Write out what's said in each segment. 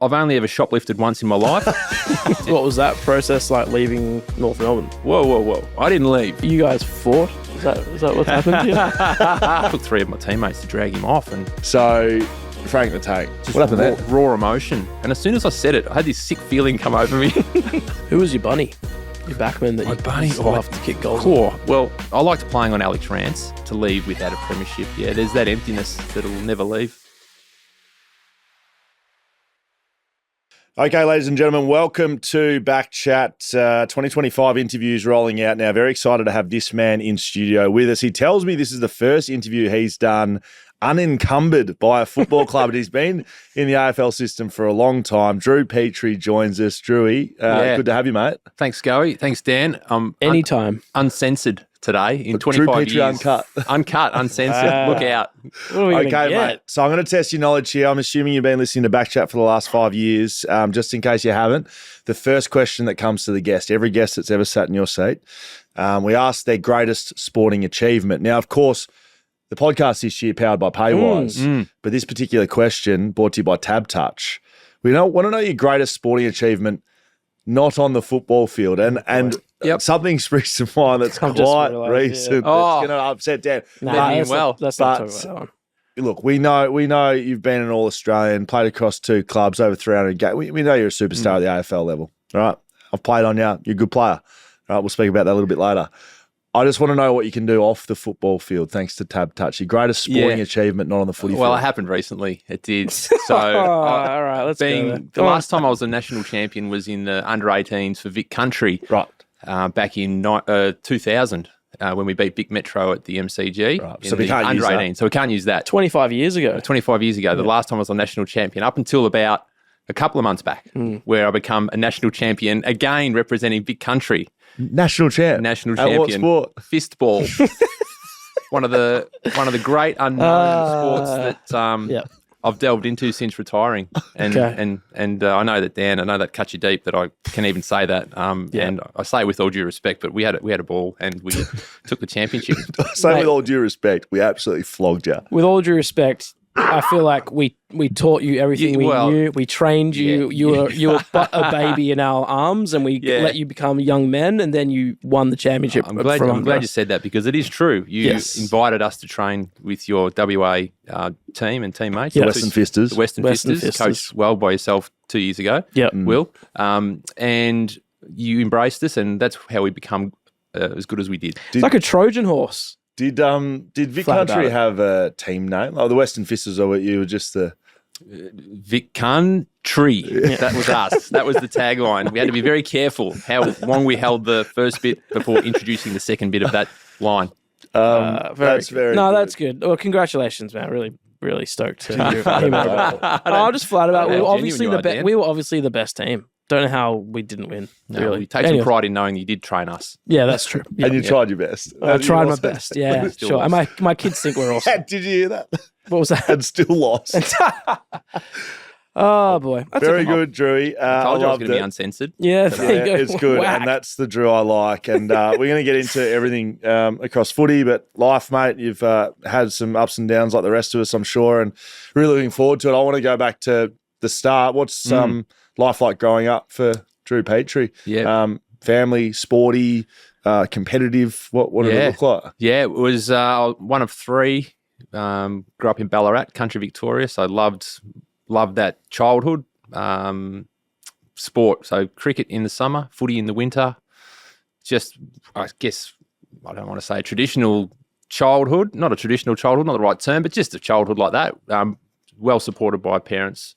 I've only ever shoplifted once in my life. What was that process like leaving North Melbourne? Whoa. I didn't leave. You guys fought? Is that what happened to you? I took 3 of my teammates to drag him off, and So, Frank the Tank, what happened there? raw emotion. And as soon as I said it, I had this sick feeling come over me. Who was your bunny? Your backman that My you bunny? still have to kick goals? Cool. Well, I liked playing on Alex Rance to leave without a premiership. Yeah, there's that emptiness that'll never leave. Okay, ladies and gentlemen, welcome to BackChat. 2025 interviews rolling out now. Very excited to have this man in studio with us. He tells me this is the first interview he's done unencumbered by a football club. He's been in the AFL system for a long time. Drew Petrie joins us. Drewy, good to have you, mate. Thanks, Scoey. Thanks, Dan. Anytime. Uncensored today in 25 Drew Petrie years. uncut. Uncut, uncensored. Look out. What are we gonna Okay, get? mate. So I'm going to test your knowledge here. I'm assuming you've been listening to BackChat for the last 5 years. Just in case you haven't, the first question that comes to the guest, every guest that's ever sat in your seat, we ask their greatest sporting achievement. Now, of course, the podcast this year powered by Paywise, but this particular question brought to you by TABtouch. We want to know your greatest sporting achievement, not on the football field, and Yep. something springs to mind that's I've just quite realised, recent yeah. Oh. that's going to upset Dan. Let's not but- talk about that one. Look, we know you've been an All-Australian, played across 2 clubs, over 300 games. We know you're a superstar at the AFL level, all right? I've played on you. You're a good player. All right, we'll speak about that a little bit later. I just want to know what you can do off the football field thanks to TABtouch. Your greatest sporting achievement, not on the footy Well, field. it happened recently. It did. So, all right, let's go there. the Go on. last time I was a national champion was in the under-18s for Vic Country Right. back in 2000 when we beat Vic Metro at the MCG. Right. In So we the can't use that. under-18. So we can't use that. 25 years ago. 25 years ago, the last time I was a national champion, up until about a couple of months back, where I become a national champion, again representing Vic Country. National champ. National At champion. what sport? Fistball. one of the great unknown sports that Yep. I've delved into since retiring. And Okay. and I know that, Dan, I know that cuts you deep that I can even say that. And I say it with all due respect, but we had a ball and we took the championship. Say Mate. with all due respect, we absolutely flogged you. With all due respect, I feel like we taught you everything we knew. We trained you. Yeah, You were a baby in our arms, and we let you become young men, and then you won the championship. I'm glad you said that because it is true. You invited us to train with your WA team and teammates. Yep. The Western Fisters. The Western Fisters, coached well by yourself 2 years ago. Yep. Will. And you embraced us, and that's how we become as good as we did. It's like a Trojan horse. Did Vic Flat about Country it. have a team name? Oh, the Western Fisters, or you were just the... Vic Country. That was us. That was the tagline. We had to be very careful how long we held the first bit before introducing the second bit of that line. that's very No, good. that's good. Well, congratulations, man. Really stoked to hear about that. I'm just flat about. We were obviously genuine you are, Dan. we were obviously the best team. Don't know how we didn't win. No, really, we take some pride in knowing you did train us. Yeah, that's true. Yeah, And you tried your best. I tried my best. Yeah, Still sure. And lost. my kids think we're awesome. Did you hear that? What was that? And still lost. Oh boy, that's Very okay. good, Drewy. I told you I was loved going to be it. uncensored. Yeah, there you go. It's good, Whack. and that's the Drew I like. And we're going to get into everything across footy, but life, mate, you've had some ups and downs like the rest of us, I'm sure, and really looking forward to it. I want to go back to the start. What's life like growing up for Drew Petrie? Yeah. Family, sporty, competitive. What did it look like? Yeah, it was one of 3. Grew up in Ballarat, country Victoria, so loved that childhood. Sport, so cricket in the summer, footy in the winter. Just, I guess, I don't want to say traditional childhood, not a traditional childhood, not the right term, but just a childhood like that. Well supported by parents,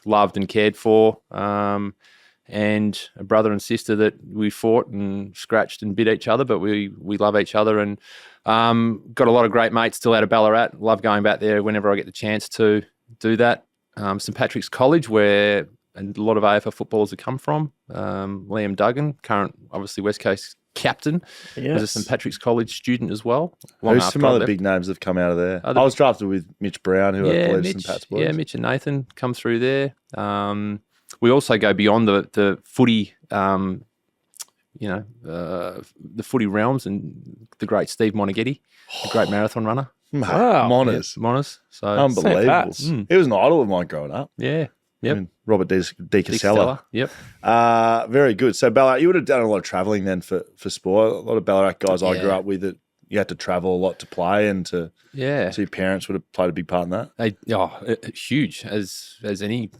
loved and cared for, and a brother and sister that we fought and scratched and bit each other, but we love each other, and got a lot of great mates still out of Ballarat. Love going back there whenever I get the chance to do that. St Patrick's College, where a lot of AFL footballers have come from. Liam Duggan, current, obviously, West Coast captain, was a St Patrick's College student as well. Who's some other big names that have come out of there? I was drafted with Mitch Brown, who I believe St Pat's boys. Yeah, Mitch and Nathan come through there. We also go beyond the footy, the footy realms, and the great Steve Monaghetti, the great marathon runner. Wow. Moners. Moners. So Unbelievable. He was an idol of mine growing up. Yeah. Yep. And Robert De Casella. Yep. Very good. So Ballarat, you would have done a lot of travelling then for sport. A lot of Ballarat guys I grew up with that you had to travel a lot to play, and so your parents would have played a big part in that. Huge as any,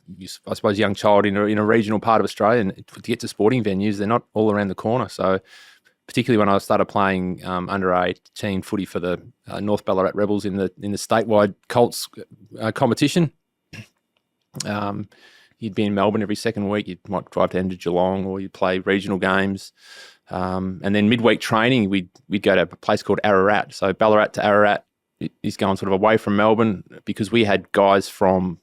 I suppose, young child in a regional part of Australia, and to get to sporting venues, they're not all around the corner. So particularly when I started playing under 18 footy for the North Ballarat Rebels in the statewide Colts competition. You'd be in Melbourne every second week. You might drive down to Geelong, or you'd play regional games. And then midweek training, we'd go to a place called Ararat. So Ballarat to Ararat is going sort of away from Melbourne, because we had guys from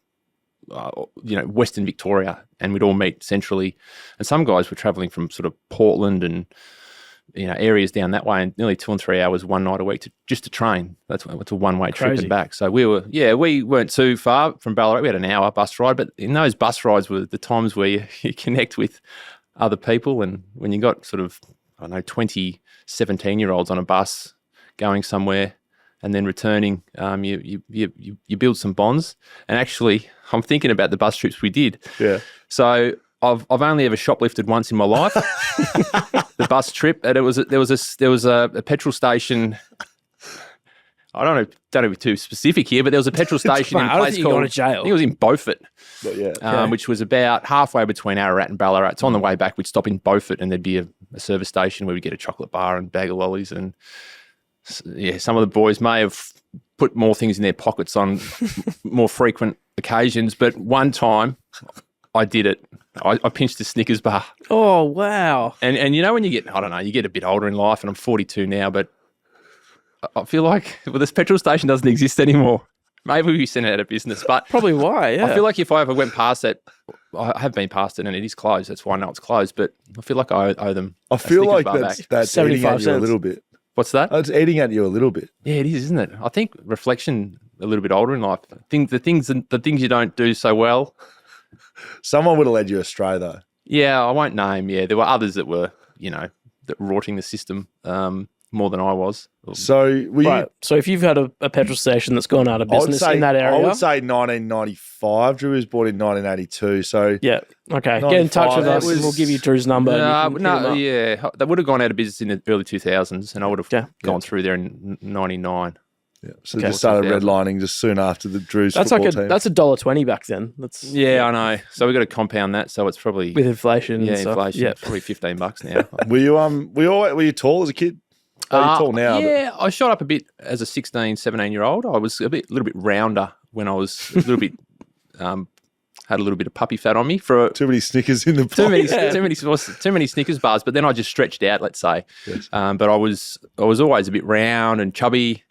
Western Victoria, and we'd all meet centrally. And some guys were travelling from sort of Portland and areas down that way, and nearly 2 and 3 hours one night a week just to train. It's a one-way trip and back. So we weren't too far from Ballarat. We had an hour bus ride, but in those bus rides were the times where you connect with other people. And when you got sort of, 20 17-year-olds on a bus going somewhere and then returning, you build some bonds. And actually, I'm thinking about the bus trips we did. Yeah. So I've only ever shoplifted once in my life. The bus trip, and there was a petrol station. I don't know to be too specific here, but there was a petrol station in a place called, I think it was in Beaufort, which was about halfway between Ararat and Ballarat. So on the way back, we'd stop in Beaufort, and there'd be a service station where we'd get a chocolate bar and a bag of lollies. And some of the boys may have put more things in their pockets on more frequent occasions, but one time I did it. I pinched a Snickers bar. Oh, wow. And when you get a bit older in life, and I'm 42 now, but I feel like this petrol station doesn't exist anymore. Maybe we sent it out of business, but probably why, yeah. I feel like if I ever went past it, I have been past it and it is closed. That's why I know it's closed, but I feel like I owe them. I feel like that's eating at you a little bit. What's that? It's eating at you a little bit. Yeah, it is, isn't it? I think reflection, a little bit older in life, the things you don't do so well. Someone would have led you astray, though. Yeah, I won't name. Yeah, there were others that were, that rorting the system more than I was. So So if you've had a petrol station that's gone out of business in that area, I would say 1995. Drew was born in 1982. So yeah, okay. Get in touch with us, and we'll give you Drew's number. They would have gone out of business in the early 2000s, and I would have gone through there in 99. Yeah, so just started redlining just soon after the Drew's football team. That's $1.20 back then. I know. So we've got to compound that. So it's probably with inflation. Yeah, and stuff. inflation. Yeah, probably $15 now. Were you tall as a kid? Are you tall now? Yeah, I shot up a bit as a 16, 17-year-old. I was a little bit rounder when I was a little bit. Had a little bit of puppy fat on me for too many Snickers in the too many Snickers bars. But then I just stretched out. Let's say, yes. But I was always a bit round and chubby.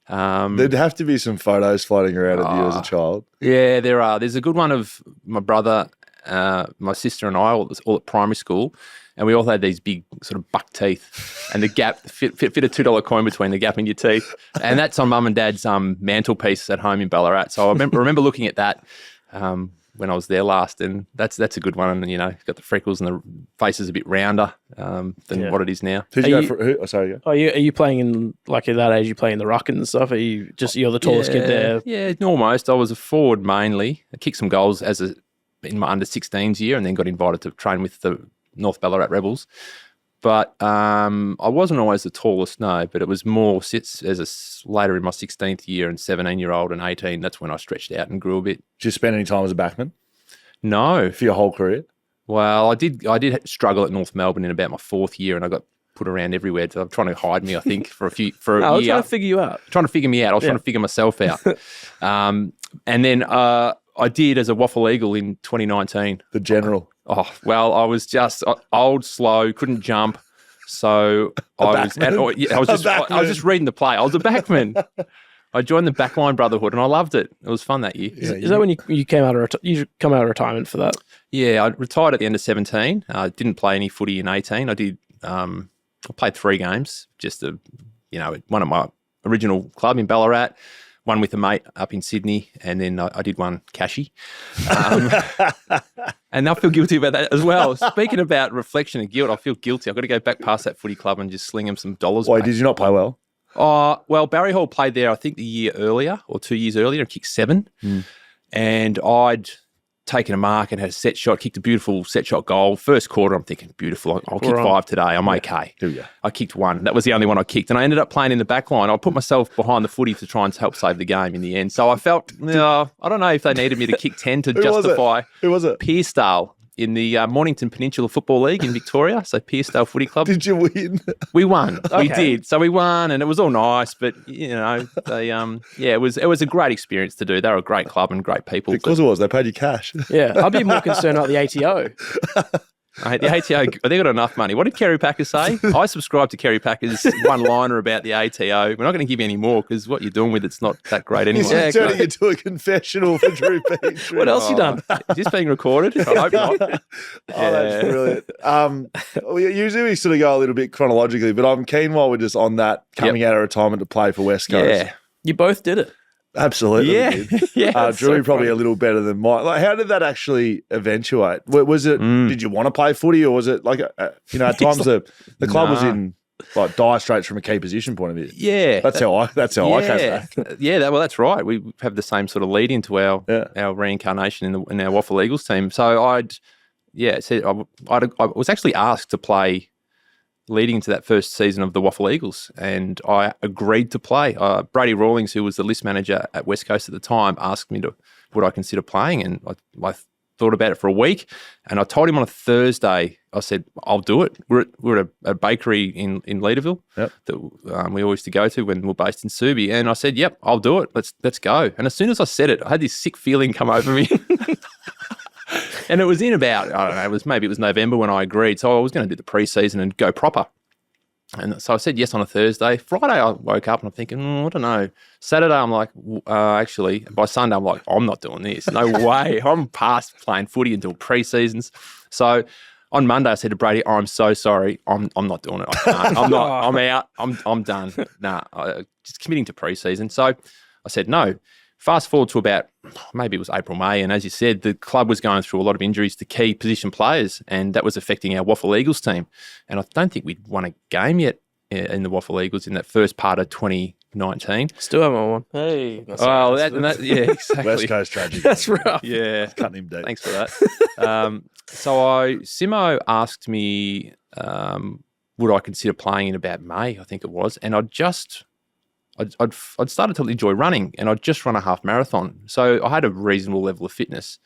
There'd have to be some photos floating around of you as a child. Yeah, there are. There's a good one of my brother, my sister, and I all at primary school, and we all had these big sort of buck teeth, and the gap fit a $2 coin between the gap in your teeth, and that's on mum and dad's mantelpiece at home in Ballarat. So I remember looking at that when I was there last, and that's a good one. And got the freckles and the face is a bit rounder than what it is now. Are you playing in at that age? You play in the ruck and stuff? Are you you're the tallest kid there? Yeah, almost. I was a forward mainly. I kicked some goals in my under 16s year, and then got invited to train with the North Ballarat Rebels. But I wasn't always the tallest, no. But it was more later in my 16th year and 17-year-old and 18. That's when I stretched out and grew a bit. Did you spend any time as a backman? No, for your whole career. Well, I did struggle at North Melbourne in about my 4th year, and I got put around everywhere. So I'm trying to hide me, I think, for a year. I was trying to figure you out. Trying to figure me out. I was trying to figure myself out. And then I did as a WAFL Eagle in 2019. The general. Oh, well, I was just old, slow, couldn't jump. So I was just reading the play. I was a backman. I joined the Backline Brotherhood, and I loved it. It was fun that year. Is that when you came out of retirement for that? Yeah, I retired at the end of 17. I didn't play any footy in 18. I did. I played 3 games, just one at my original club in Ballarat, one with a mate up in Sydney, and then I did one cashy. And I feel guilty about that as well. Speaking about reflection and guilt, I feel guilty. I've got to go back past that footy club and just sling them some dollars. Why, did you not play well? Well, Barry Hall played there, I think, the year earlier or 2 years earlier and kicked 7. And I'd taken a mark and had a set shot, kicked a beautiful set shot goal. First quarter, I'm thinking, beautiful. I'll kick 5 today. I'm okay. Here we go. I kicked 1. That was the only one I kicked. And I ended up playing in the back line. I put myself behind the footy to try and help save the game in the end. So I felt, I don't know if they needed me to kick 10 to justify. Who was it? Pearsdale in the Mornington Peninsula Football League in Victoria. So Pearsdale Footy Club. Did you win? We won. We did. So we won, and it was all nice. But they it was a great experience to do. They were a great club and great people. Because it was. They paid you cash. Yeah, I'd be more concerned about the ATO. The ATO, they got enough money. What did Kerry Packer say? I subscribe to Kerry Packer's one-liner about the ATO. We're not going to give you any more because what you're doing with it's not that great anyway. He's turning into a confessional for Drew Petrie. What else you done? Is this being recorded? I hope not. That's brilliant. Usually we sort of go a little bit chronologically, but I'm keen while we're just on that, coming out of retirement to play for West Coast. Yeah. You both did it. Absolutely. Yeah. Drew probably a little better than mine. Like, how did that actually eventuate? Was it? Did you want to play footy, or was it like at times the club was in like dire straits from a key position point of view? Yeah, that's how I came back. Yeah, well, that's right. We have the same sort of lead into our reincarnation in our WAFL Eagles team. So I was actually asked to play leading into that first season of the WAFL Eagles, and I agreed to play. Brady Rawlings, who was the list manager at West Coast at the time, asked me would I consider playing, and I thought about it for a week, and I told him on a Thursday, I said, I'll do it. We're at a bakery in Leederville that we always used to go to when we were based in Subi, and I said, yep, I'll do it. Let's go. And as soon as I said it, I had this sick feeling come over me. And it was in about, I don't know, maybe it was November when I agreed. So I was going to do the pre-season and go proper. And so I said yes on a Thursday. Friday I woke up and I'm thinking, I don't know. Saturday I'm like, actually, by Sunday I'm like, I'm not doing this. No way. I'm past playing footy until pre-seasons. So on Monday I said to Brady, I'm so sorry. I'm not doing it. I can't. I'm not. I'm out. I'm done. Just committing to pre-season. So I said no. Fast forward to about, maybe it was April, May, and as you said, the club was going through a lot of injuries to key position players, and that was affecting our WAFL Eagles team. And I don't think we'd won a game yet in the WAFL Eagles in that first part of 2019. Still haven't won. Hey. Yeah, exactly. West Coast tragedy. That's rough. Yeah. Cutting him deep. Thanks for that. Simo asked me, would I consider playing in about May, I think it was, and I'd started to enjoy running, and I'd just run a half marathon. So I had a reasonable level of fitness.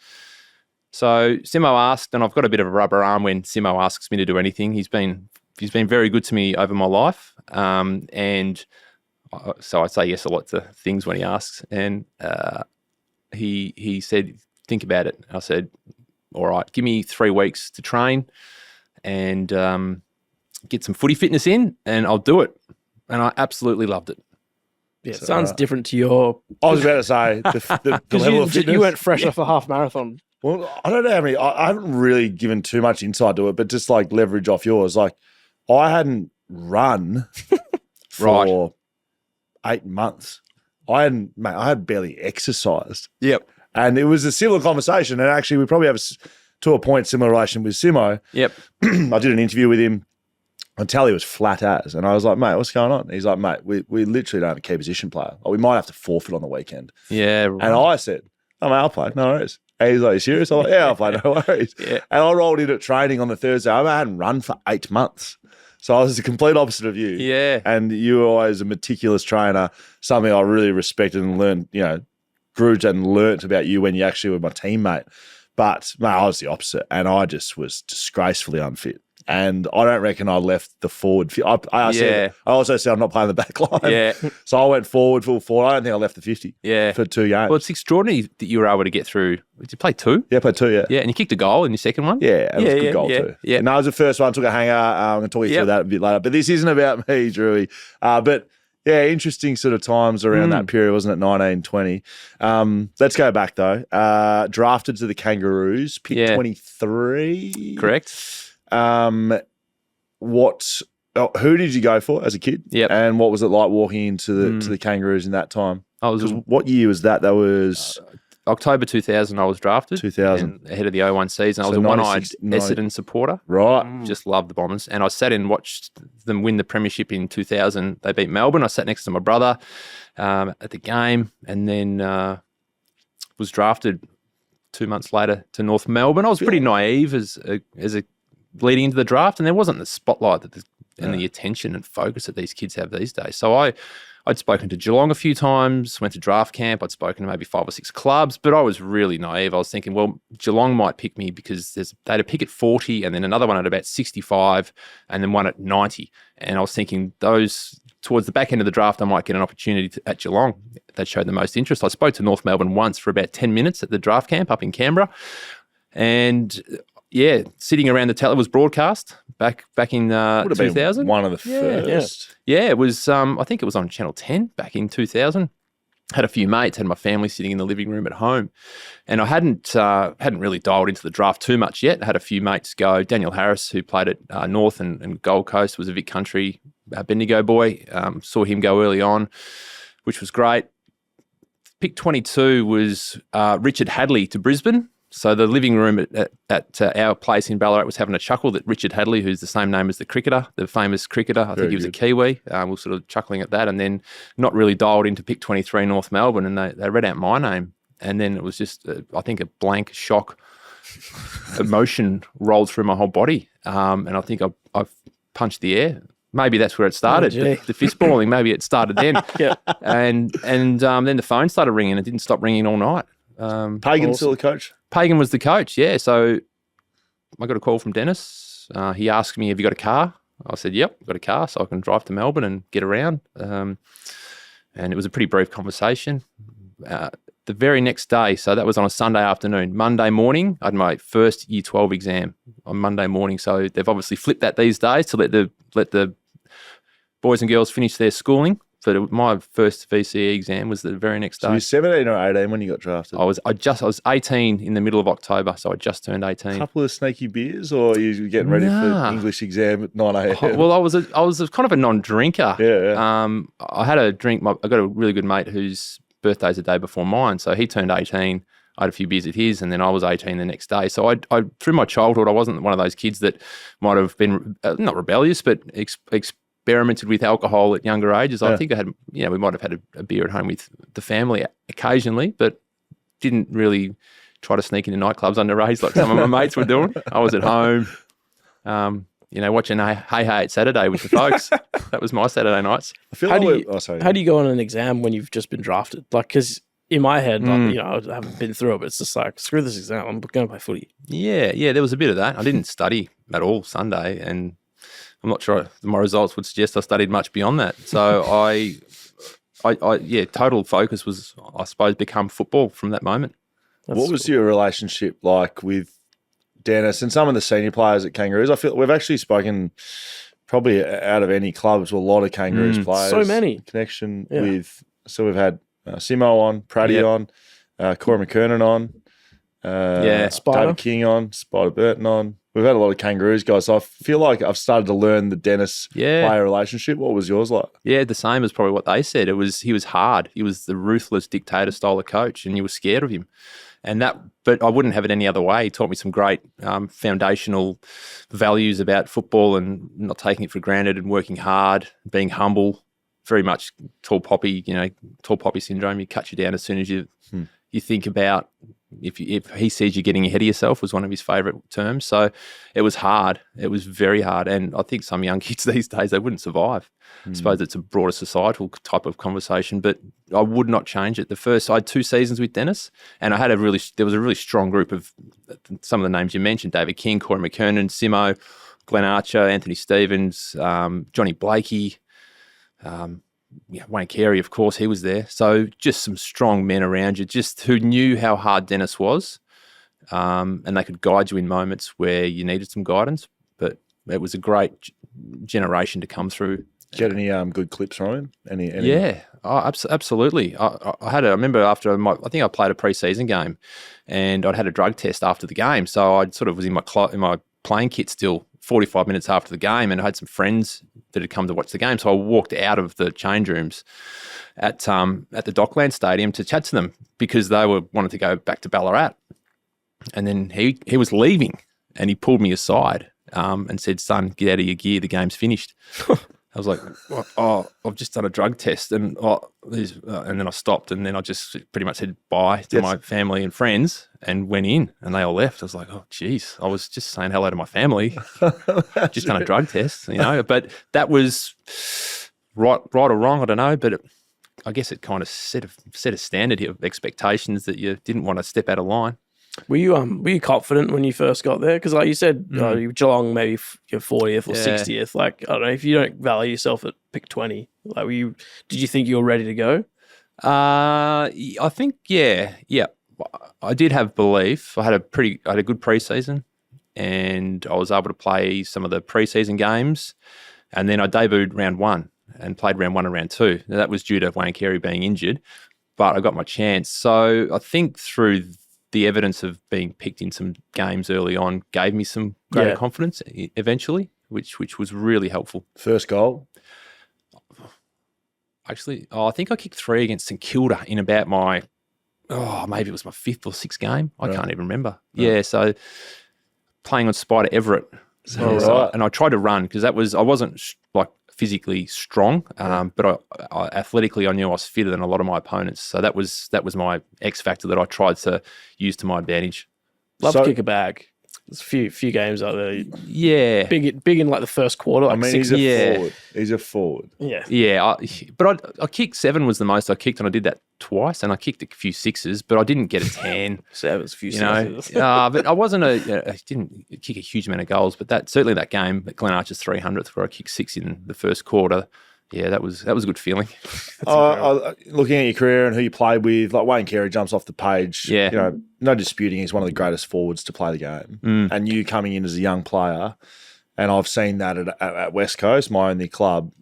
So Simo asked, and I've got a bit of a rubber arm when Simo asks me to do anything. He's been very good to me over my life. So I say yes a lot to things when he asks. And he said, think about it. I said, all right, give me 3 weeks to train and get some footy fitness in, and I'll do it. And I absolutely loved it. Yeah, it sounds different to your... I was about to say, the level of fitness. You went fresh off a half marathon. Well, I don't know how many... I haven't really given too much insight to it, but just like leverage off yours. Like, I hadn't run for 8 months. I had barely exercised. Yep. And it was a similar conversation. And actually, we probably have, to a point, similar relation with Simo. Yep. I did an interview with him. And Tally was flat as. And I was like, mate, what's going on? He's like, mate, we literally don't have a key position player. Like, we might have to forfeit on the weekend. Yeah. Right. And I said, oh, mate, I'll play. No worries. And he's like, you serious? I'm like, yeah, I'll play. No worries. Yeah. And I rolled in at training on the Thursday. I hadn't run for 8 months. So I was the complete opposite of you. Yeah. And you were always a meticulous trainer, something I really respected and learned, grew and learnt about you when you actually were my teammate. But, mate, I was the opposite. And I just was disgracefully unfit. And I don't reckon I left the forward. I also said I'm not playing the back line. Yeah. So I went full forward. I don't think I left the 50 for 2 games. Well, it's extraordinary that you were able to get through. Did you play 2? Yeah, I played 2, yeah. Yeah, and you kicked a goal in your second one? Yeah, it was a good goal too. Yeah. No, it was the first one. Took a hanger. I'm going to talk you through that a bit later. But this isn't about me, Drewy. But yeah, interesting sort of times around that period, wasn't it? 19, 20. Let's go back though. Drafted to the Kangaroos, pick 23. Correct. Who did you go for as a kid? Yeah. And what was it like walking into the Kangaroos in that time? What year was that? That was October 2000. I was drafted. 2000, ahead of the 01 season. I was a one-eyed Essendon supporter. Right. Just loved the Bombers, and I sat and watched them win the premiership in 2000. They beat Melbourne. I sat next to my brother at the game, and then was drafted 2 months later to North Melbourne. I was pretty naive as a leading into the draft, and there wasn't the spotlight and the attention and focus that these kids have these days. So I'd spoken to Geelong a few times, went to draft camp. I'd spoken to maybe 5 or 6 clubs, but I was really naive. I was thinking, well, Geelong might pick me because they had a pick at 40 and then another one at about 65 and then one at 90. And I was thinking towards the back end of the draft, I might get an opportunity at Geelong. That showed the most interest. I spoke to North Melbourne once for about 10 minutes at the draft camp up in Canberra. And yeah, sitting around the table, it was broadcast back in 2000. One of the first. Yeah, it was. I think it was on Channel 10 back in 2000. Had a few mates, had my family sitting in the living room at home, and I hadn't really dialed into the draft too much yet. I had a few mates go. Daniel Harris, who played at North and Gold Coast, was a Vic Country Bendigo boy. Saw him go early on, which was great. Pick 22 was Richard Hadley to Brisbane. So the living room at our place in Ballarat was having a chuckle that Richard Hadley, who's the same name as the cricketer, the famous cricketer, I think he was a Kiwi, was sort of chuckling at that, and then not really dialed into pick 23 North Melbourne, and they read out my name, and then it was just, I think, a blank shock emotion rolled through my whole body, and I think I punched the air. Maybe that's where it started, the fist balling. Maybe it started then. And then the phone started ringing. It didn't stop ringing all night. Pagan's still the coach? Pagan was the coach, yeah. So I got a call from Dennis. He asked me, have you got a car? I said, yep, I've got a car, so I can drive to Melbourne and get around. And it was a pretty brief conversation. The very next day, so that was on a Sunday afternoon. Monday morning, I had my first Year 12 exam on Monday morning. So they've obviously flipped that these days to let the boys and girls finish their schooling. So my first VCE exam was the very next day. So you were 17 or 18 when you got drafted? I was 18 in the middle of October, so I just turned 18. A couple of sneaky beers, or you were getting ready for English exam at 9 a.m? Well, I was kind of a non-drinker. Yeah. I had a drink. I got a really good mate whose birthday's the day before mine, so he turned 18. I had a few beers at his, and then I was 18 the next day. So I through my childhood, I wasn't one of those kids that might have been not rebellious, but experimented with alcohol at younger ages. I think we might have had a beer at home with the family occasionally, but didn't really try to sneak into nightclubs underage like some of my mates were doing. I was at home, watching Hey Hey It's Saturday with the folks. That was my Saturday nights. I feel how do you go on an exam when you've just been drafted? Like, because in my head, I haven't been through it, but it's just like, screw this exam, I'm going to play footy. Yeah, there was a bit of that. I didn't study at all Sunday, and I'm not sure my results would suggest I studied much beyond that. So total focus was, I suppose, become football from that moment. What was your relationship like with Dennis and some of the senior players at Kangaroos? I feel we've actually spoken probably out of any clubs to a lot of Kangaroos players. So many. Connection with, so we've had Simo on, Praddy on, Corey McKernan on, David King on, Spider Burton on. We've had a lot of Kangaroos guys, so I feel like I've started to learn the Dennis player relationship. What was yours like? Yeah, the same as probably what they said. He was hard. He was the ruthless dictator style of coach, and you were scared of him. But I wouldn't have it any other way. He taught me some great foundational values about football and not taking it for granted and working hard, being humble. Very much tall poppy syndrome. You cut you down as soon as you think about. If he sees you getting ahead of yourself was one of his favourite terms. So it was hard. It was very hard. And I think some young kids these days, they wouldn't survive. I suppose it's a broader societal type of conversation, but I would not change it. I had 2 seasons with Dennis, and there was a really strong group of some of the names you mentioned: David King, Corey McKernan, Simo, Glenn Archer, Anthony Stevens, Johnny Blakey, Wayne Carey, of course, he was there. So just some strong men around you, just who knew how hard Dennis was, and they could guide you in moments where you needed some guidance. But it was a great generation to come through. Get any good clips from him? Any? Yeah, absolutely. I remember after I think I played a pre-season game, and I'd had a drug test after the game, so I sort of was in my playing kit still 45 minutes after the game, and I had some friends that had come to watch the game. So I walked out of the change rooms at the Dockland Stadium to chat to them because they wanted to go back to Ballarat. And then he was leaving, and he pulled me aside and said, "Son, get out of your gear. The game's finished." I was like, oh, I've just done a drug test, and and then I stopped, and then I just pretty much said bye to my family and friends, and went in, and they all left. I was like, oh, geez, I was just saying hello to my family, just done a drug test, But that was right or wrong, I don't know, but I guess it kind of set a standard here of expectations that you didn't want to step out of line. Were you confident when you first got there? Because like you said, Geelong maybe your 40th or 60th. Like, I don't know, if you don't value yourself at pick 20, like did you think you were ready to go? I think, yeah. I did have belief. I had a good preseason, and I was able to play some of the preseason games, and then I debuted round 1 and played round 1 and round 2. Now, that was due to Wayne Carey being injured, but I got my chance. So I think through the evidence of being picked in some games early on gave me some greater confidence eventually, which was really helpful. First goal? Actually, I think I kicked 3 against St Kilda in about maybe it was my 5th or 6th game. I can't even remember. Right. Yeah, so playing on Spider Everett. And I tried to run because I wasn't like physically strong, but I athletically I knew I was fitter than a lot of my opponents. So that was my X factor that I tried to use to my advantage. Love to kick a bag. There's a few games out there. Yeah, big in like the first quarter. Like he's a forward. He's a forward. Yeah, yeah. But I kicked 7 was the most I kicked, and I did that twice, and I kicked a few 6s, but I didn't get a 10. 7's a few 6s. But I wasn't I didn't kick a huge amount of goals, but that game at Glen Archer's 300th where I kicked 6 in the first quarter. Yeah, that was a good feeling. Looking at your career and who you played with, like Wayne Carey jumps off the page. Yeah. No disputing he's one of the greatest forwards to play the game. And you coming in as a young player, and I've seen that at West Coast, my only club,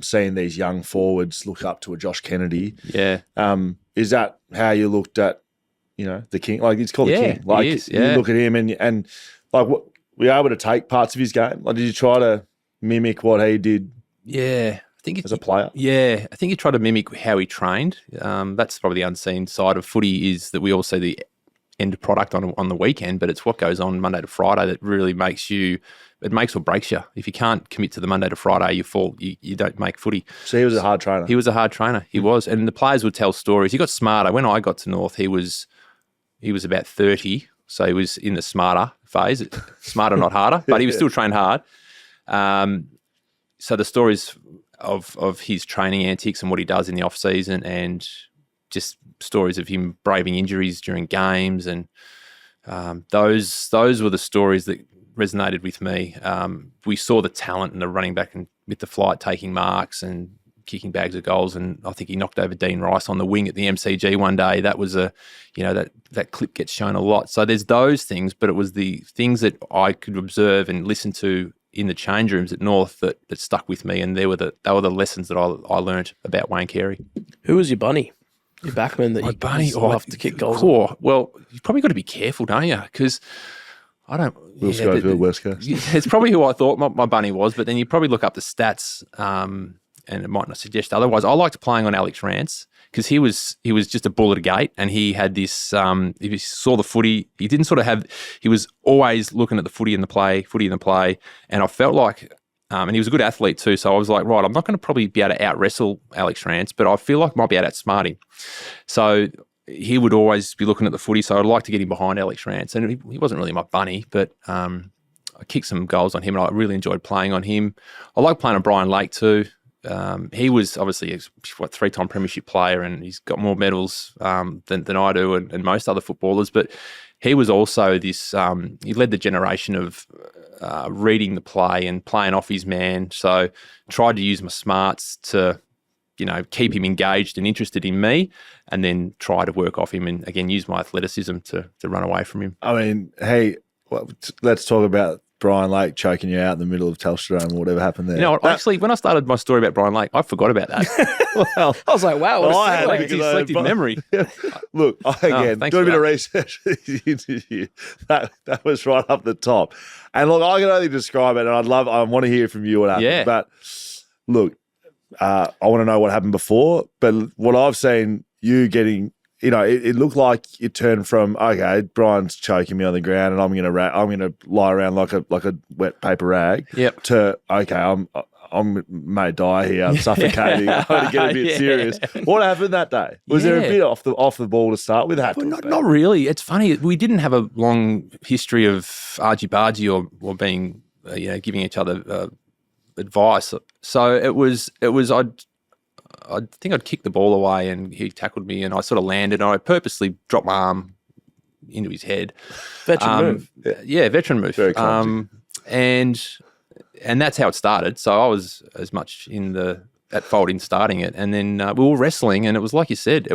seeing these young forwards look up to a Josh Kennedy. Yeah. Is that how you looked at, the king? Like, it's called the king. Like, he is, you look at him and like, what, were you able to take parts of his game? Like, did you try to mimic what he did? Yeah. I think as a player? Yeah, I think he tried to mimic how he trained. That's probably the unseen side of footy, is that we all see the end product on the weekend, but it's what goes on Monday to Friday that really makes or breaks you. If you can't commit to the Monday to Friday, you don't make footy. So he was a hard trainer. He was a hard trainer. He was, and the players would tell stories. He got smarter. When I got to North, he was about 30, so he was in the smarter phase. Smarter, not harder, but he was still trained hard. So the stories of his training antics and what he does in the off season, and just stories of him braving injuries during games, and those were the stories that resonated with me. We saw the talent and the running back and with the flight taking marks and kicking bags of goals, and I think he knocked over Dean Rice on the wing at the MCG one day. That was that clip gets shown a lot. So there's those things, but it was the things that I could observe and listen to in the change rooms at North that stuck with me, and they were the lessons that I learned about Wayne Carey. Who was your bunny? Your backman that you love to kick goals? Well, you've probably got to be careful, don't you? Because I don't. Schofield, West Coast. It's probably who I thought my bunny was, but then you probably look up the stats, and it might not suggest otherwise. I liked playing on Alex Rance because he was just a bull at a gate, and he had this. If you saw the footy, he didn't sort of have. He was always looking at the footy in the play, and I felt like. And he was a good athlete too, so I was like, right, I'm not going to probably be able to out-wrestle Alex Rance, but I feel like I might be able to outsmart him. So he would always be looking at the footy, so I'd like to get him behind Alex Rance. And he wasn't really my bunny, but I kicked some goals on him, and I really enjoyed playing on him. I like playing on Brian Lake too. He was obviously a 3-time premiership player, and he's got more medals than I do and most other footballers, but he was also this, he led the generation of reading the play and playing off his man. So tried to use my smarts to, keep him engaged and interested in me, and then try to work off him and, again, use my athleticism to run away from him. I mean, hey, let's talk about Brian Lake choking you out in the middle of Telstra and whatever happened there. Actually, when I started my story about Brian Lake, I forgot about that. Well, I was like, wow, I had a selective memory. Look, again, doing a bit of research for this interview, that was right up the top. And look, I can only describe it, and I want to hear from you what happened. Yeah. But look, I want to know what happened before, but what I've seen you getting, it looked like it turned from, okay, Brian's choking me on the ground and I'm going to lie around like a wet paper rag. Yep. To, okay, I may die here. I'm suffocating. I want to get a bit serious. What happened that day? Was there a bit off the ball to start with? Not really. It's funny. We didn't have a long history of argy-bargy or being, giving each other advice. So it was. I think I'd kicked the ball away and he tackled me and I sort of landed and I purposely dropped my arm into his head. Veteran move. Yeah, veteran move. Very clumsy. And that's how it started. So I was as much at fault in starting it. And then we were wrestling and it was like you said,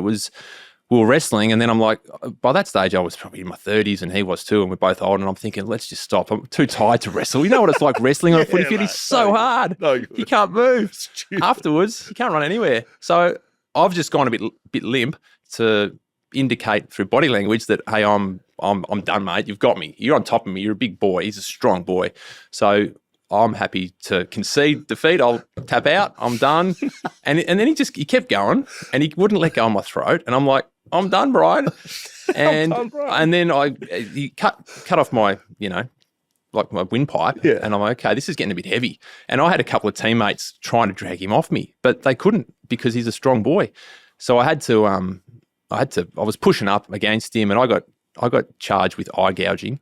we were wrestling and then I'm like, by that stage I was probably in my 30s and he was too and we're both old and I'm thinking, let's just stop. I'm too tired to wrestle. You know what it's like wrestling on a footy field? It's so hard. No you can't move. Afterwards, you can't run anywhere. So I've just gone a bit limp to indicate through body language that, hey, I'm done, mate. You've got me. You're on top of me. You're a big boy. He's a strong boy. So I'm happy to concede defeat. I'll tap out. I'm done. And then he kept going and he wouldn't let go of my throat. And I'm like, I'm done, Brian. And and then he cut off my, like my windpipe. Yeah. And I'm like, okay, this is getting a bit heavy. And I had a couple of teammates trying to drag him off me, but they couldn't because he's a strong boy. So I was pushing up against him and I got charged with eye gouging.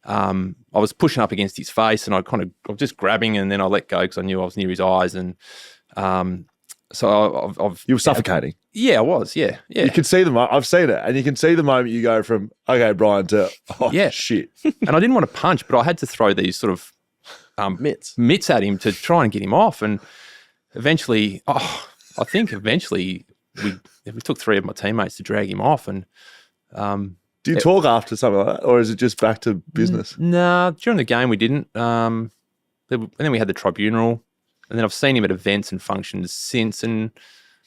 I was pushing up against his face and I was just grabbing and then I let go because I knew I was near his eyes and so you were suffocating. Yeah, I was. Yeah. You can see I've seen it, and you can see the moment you go from okay, Brian to shit. And I didn't want to punch, but I had to throw these sort of mitts at him to try and get him off. And eventually, we took 3 of my teammates to drag him off. And do you talk after something like that, or is it just back to business? Nah, during the game we didn't. And then we had the tribunal. And then I've seen him at events and functions since, and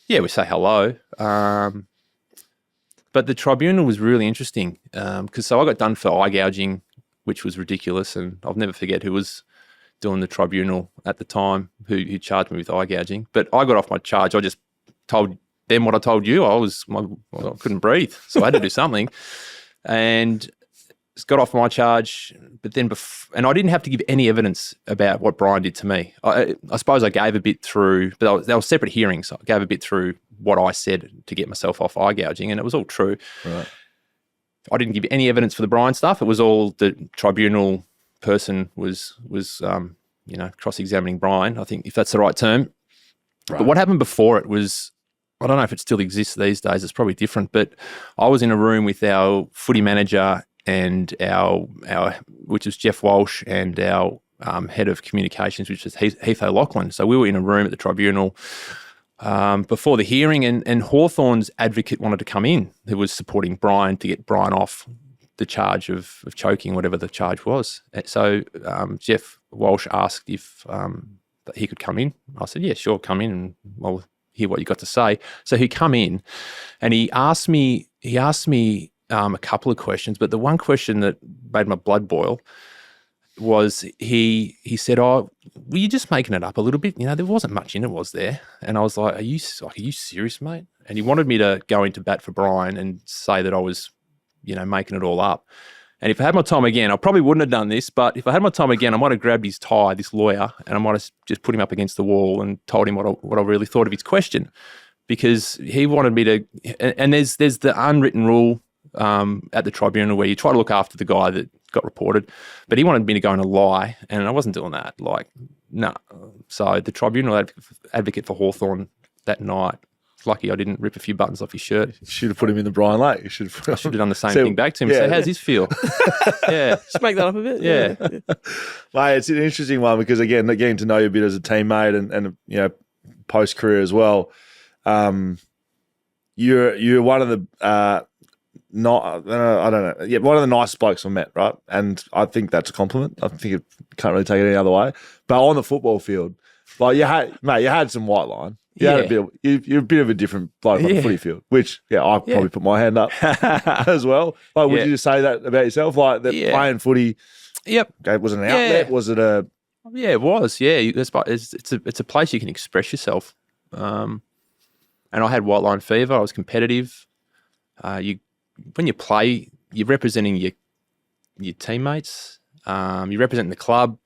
we say hello. But the tribunal was really interesting because I got done for eye gouging, which was ridiculous, and I'll never forget who was doing the tribunal at the time who charged me with eye gouging. But I got off my charge. I just told them what I told you. I couldn't breathe, so I had to do something, and got off my charge, but then and I didn't have to give any evidence about what Brian did to me. I suppose I gave a bit through, but they were separate hearings. So I gave a bit through what I said to get myself off eye gouging, and it was all true. Right. I didn't give any evidence for the Brian stuff. It was all the tribunal person was cross-examining Brian, I think, if that's the right term. Right. But what happened before it was, I don't know if it still exists these days. It's probably different, but I was in a room with our footy manager and our which is Jeff Walsh, and our head of communications, which is Heath O'Loughlin. So we were in a room at the tribunal before the hearing, and Hawthorn's advocate wanted to come in, who was supporting Brian to get Brian off the charge of choking, whatever the charge was. So Jeff Walsh asked if he could come in. I said, yeah, sure, come in and I'll hear what you got to say. So he come in and he asked me a couple of questions, but the one question that made my blood boil was he said, "Oh, were you just making it up a little bit? There wasn't much in it, was there?" And I was like, "Are you serious, mate?" And he wanted me to go into bat for Brian and say that I was, making it all up. And if I had my time again, I probably wouldn't have done this, but if I had my time again, I might have grabbed his tie, this lawyer, and I might have just put him up against the wall and told him what I really thought of his question, because he wanted me to. And there's the unwritten rule at the tribunal where you try to look after the guy that got reported, but he wanted me to go in a lie, and I wasn't doing that. No. So the tribunal advocate for Hawthorn that night, lucky I didn't rip a few buttons off his shirt. You should have put him in the Brian Lake. I should have done the same thing back to him. Yeah, how's this feel? Yeah. Just make that up a bit. Yeah. Mate, it's an interesting one because, again, getting to know you a bit as a teammate and post-career as well, you're one of the I don't know. Yeah, one of the nicest blokes I've met, right? And I think that's a compliment. I think you can't really take it any other way. But on the football field, you had some white line. You're a bit of a different bloke on the footy field, which, I probably put my hand up as well. Would you just say that about yourself? Playing footy, yep. Okay, was it an outlet? Was it a... Yeah, it was. Yeah, it's a place you can express yourself. And I had white line fever. I was competitive. When you play, you're representing your teammates. You're representing the club.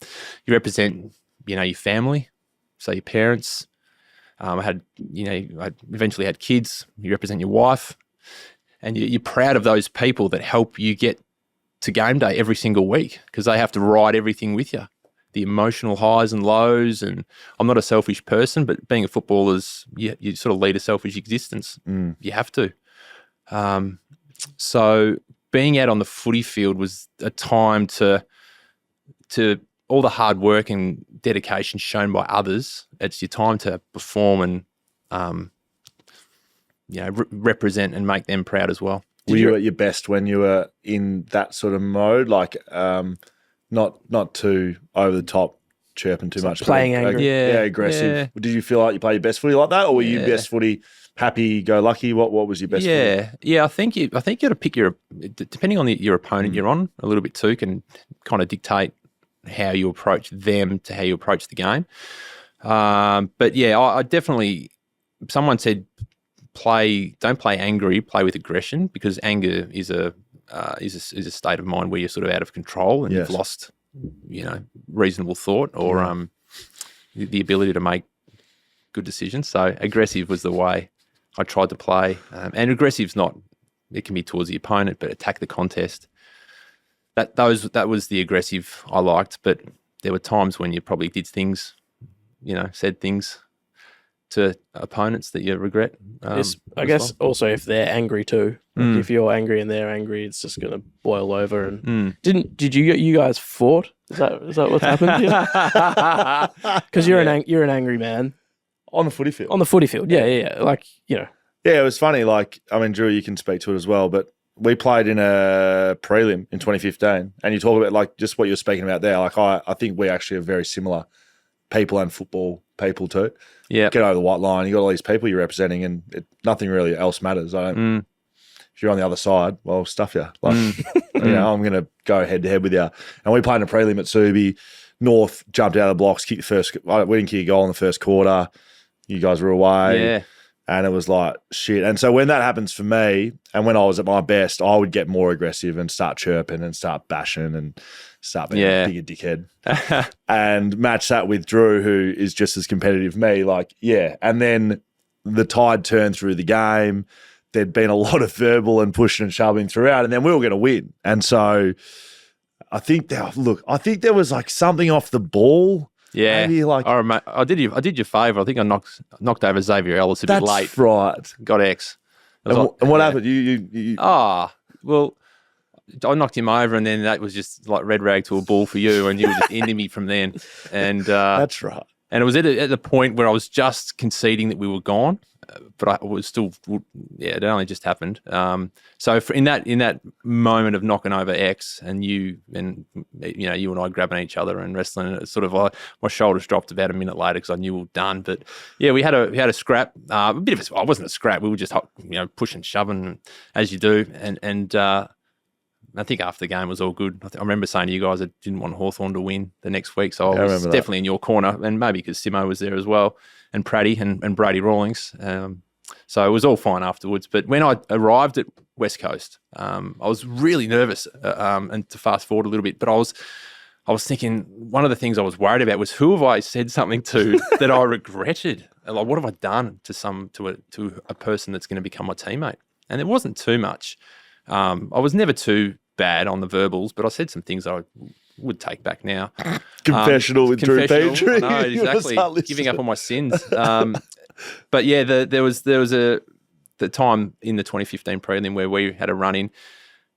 You represent, your family. So your parents, I eventually had kids. You represent your wife, and you're proud of those people that help you get to game day every single week because they have to ride everything with you, the emotional highs and lows. And I'm not a selfish person, but being a footballer is you sort of lead a selfish existence. You have to. So being out on the footy field was a time to all the hard work and dedication shown by others. It's your time to perform and represent and make them proud as well. Were you at your best when you were in that sort of mode, like not too over the top, chirping too much, playing angry, aggressive? Yeah. Did you feel like you played your best footy like that, or were you best footy, happy go lucky? What was your best? Footy? Yeah. I think you got to pick depending on your opponent you're on a little bit too can kind of dictate how you approach them to how you approach the game. But yeah, I definitely. Someone said, don't play angry, play with aggression, because anger is a state of mind where you're sort of out of control and you've lost, reasonable thought or the ability to make good decisions. So aggressive was the way I tried to play, and aggressive's not. It can be towards the opponent, but attack the contest. That was the aggressive I liked, but there were times when you probably did things, said things to opponents that you regret. I guess also if they're angry too, like if you're angry and they're angry, it's just going to boil over. And did you guys fought? Is that what's happened here? Because you're an angry man on the footy field. On the footy field, yeah. Like Yeah, it was funny. Like, I mean, Drew, you can speak to it as well, but we played in a prelim in 2015, and you talk about like just what you're speaking about there. Like, I think we actually are very similar people and football people too. Yeah, get over the white line. You got all these people you're representing, and nothing really else matters. If you're on the other side, well, stuff you. Like, I'm going to go head to head with you. And we played in a prelim at Subi. North jumped out of the blocks, kicked the first. We didn't kick a goal in the first quarter. You guys were away. Yeah. And it was like, shit. And so when that happens for me, and when I was at my best, I would get more aggressive and start chirping and start bashing and start being a bigger dickhead. And match that with Drew, who is just as competitive as me. Like, yeah. And then the tide turned through the game. There'd been a lot of verbal and pushing and shoving throughout, and then we were going to win. And so I think there was like something off the ball. Yeah, maybe like I did you a favour. I think I knocked over Xavier Ellis a bit late. That's right. Got X. And what happened? You well, I knocked him over, and then that was just like red rag to a bull for you, and you were just into me from then. And that's right. And it was at the point where I was just conceding that we were gone, but I was still, it only just happened. So in that moment of knocking over X, and you and I grabbing each other and wrestling, it's sort of like my shoulders dropped about a minute later because I knew we were done. But yeah, we had a scrap, a bit of it wasn't a scrap. We were just pushing, shoving as you do, and I think after the game was all good. I remember saying to you guys I didn't want Hawthorn to win the next week, so I was definitely in your corner, and maybe because Simo was there as well, and Praddy and Brady Rawlings. So it was all fine afterwards. But when I arrived at West Coast, I was really nervous, and to fast forward a little bit, but I was thinking one of the things I was worried about was who have I said something to that I regretted? Like, what have I done to a person that's going to become my teammate? And it wasn't too much. I was never too bad on the verbals, but I said some things I would take back now. Confessional with Drew Petrie. No, exactly. Giving up on my sins. But yeah, there was the time in the 2015 prelim where we had a run in,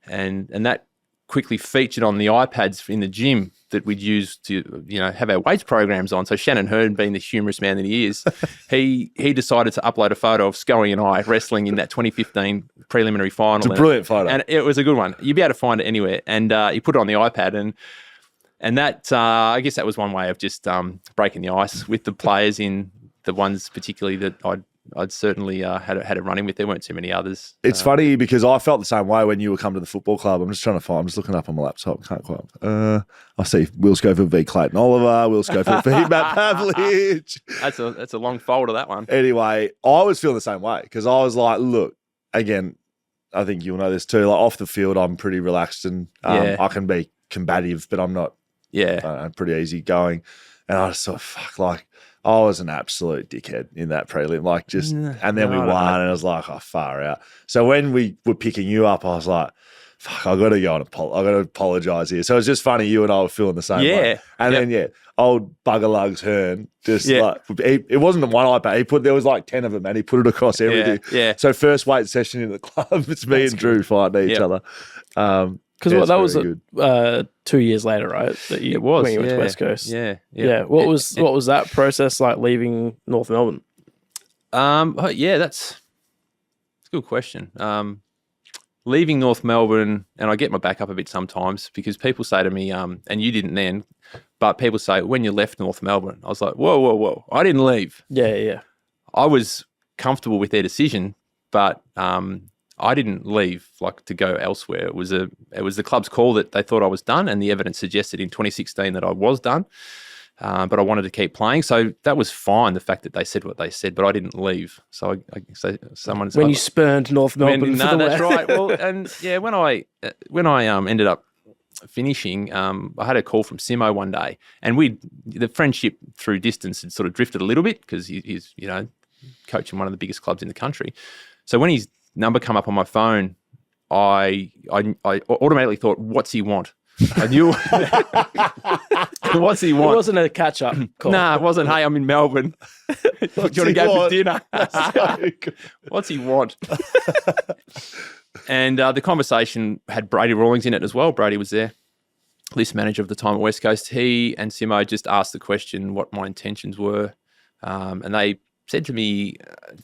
and that quickly featured on the iPads in the gym that we'd use to have our weights programs on. So Shannon Hearn, being the humorous man that he is, he decided to upload a photo of Scully and I wrestling in that 2015 preliminary final. It's a brilliant photo, and it was a good one. You'd be able to find it anywhere. And he put it on the iPad, and that I guess that was one way of just breaking the ice with the players, in the ones particularly that I'd certainly had a run in with. There weren't too many others. It's funny because I felt the same way when you were coming to the football club. I'm just looking up on my laptop. Can't quite. I see Will Schofield v Clayton Oliver, Will Schofield v Matt Pavlich. That's a long folder, that one. Anyway, I was feeling the same way because I was like, look, again, I think you'll know this too. Like off the field, I'm pretty relaxed and I can be combative, but I'm not. Yeah, I'm pretty easy going. And I just thought, fuck, like I was an absolute dickhead in that prelim. Like just, and then we won, and I was like, oh, far out. So when we were picking you up, I was like, fuck, I got to go and I got to apologise here. So it's just funny, you and I were feeling the same way. And then, old Bugger Lugs Hearn, just like, it wasn't the one iPad. There was like 10 of them, and he put it across everything. Yeah. So first weight session in the club, it's me and Drew fighting each other. Because that was 2 years later, right? That you, it was when you went to West Coast. Yeah. What was that process like leaving North Melbourne? That's a good question. Leaving North Melbourne, and I get my back up a bit sometimes because people say to me, and you didn't then, but people say, when you left North Melbourne, I was like, whoa, I didn't leave. Yeah. I was comfortable with their decision, but I didn't leave like to go elsewhere. It was the club's call that they thought I was done, and the evidence suggested in 2016 that I was done. But I wanted to keep playing, so that was fine. The fact that they said what they said, but I didn't leave. So someone when you spurned North Melbourne, that's right. Well, and when I ended up finishing, I had a call from Simo one day, and the friendship through distance had sort of drifted a little bit because he's coaching one of the biggest clubs in the country. So when his number come up on my phone, I automatically thought, what's he want? I knew. What's he want? It wasn't a catch-up call. Nah, it wasn't, hey, I'm in Melbourne. Do you want to go for dinner? What's he want? And the conversation had Brady Rawlings in it as well. Brady was there, list manager of the time at West Coast. He and Simo just asked the question what my intentions were. And they said to me,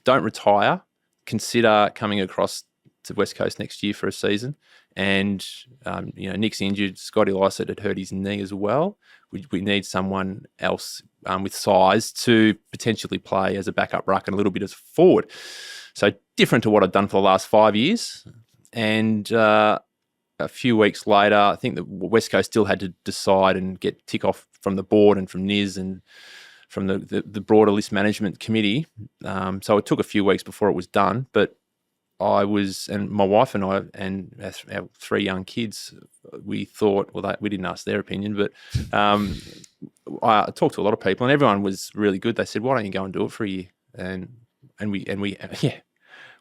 don't retire. Consider coming across to West Coast next year for a season. And, Nick's injured. Scotty Lycett had hurt his knee as well. We need someone else with size to potentially play as a backup ruck and a little bit as a forward. So different to what I'd done for the last 5 years. And a few weeks later, I think that West Coast still had to decide and get tick off from the board and from NIS and from the broader list management committee. So it took a few weeks before it was done, but and my wife and I and our 3 young kids, we thought, we didn't ask their opinion, but I talked to a lot of people and everyone was really good. They said, why don't you go and do it for a year? And we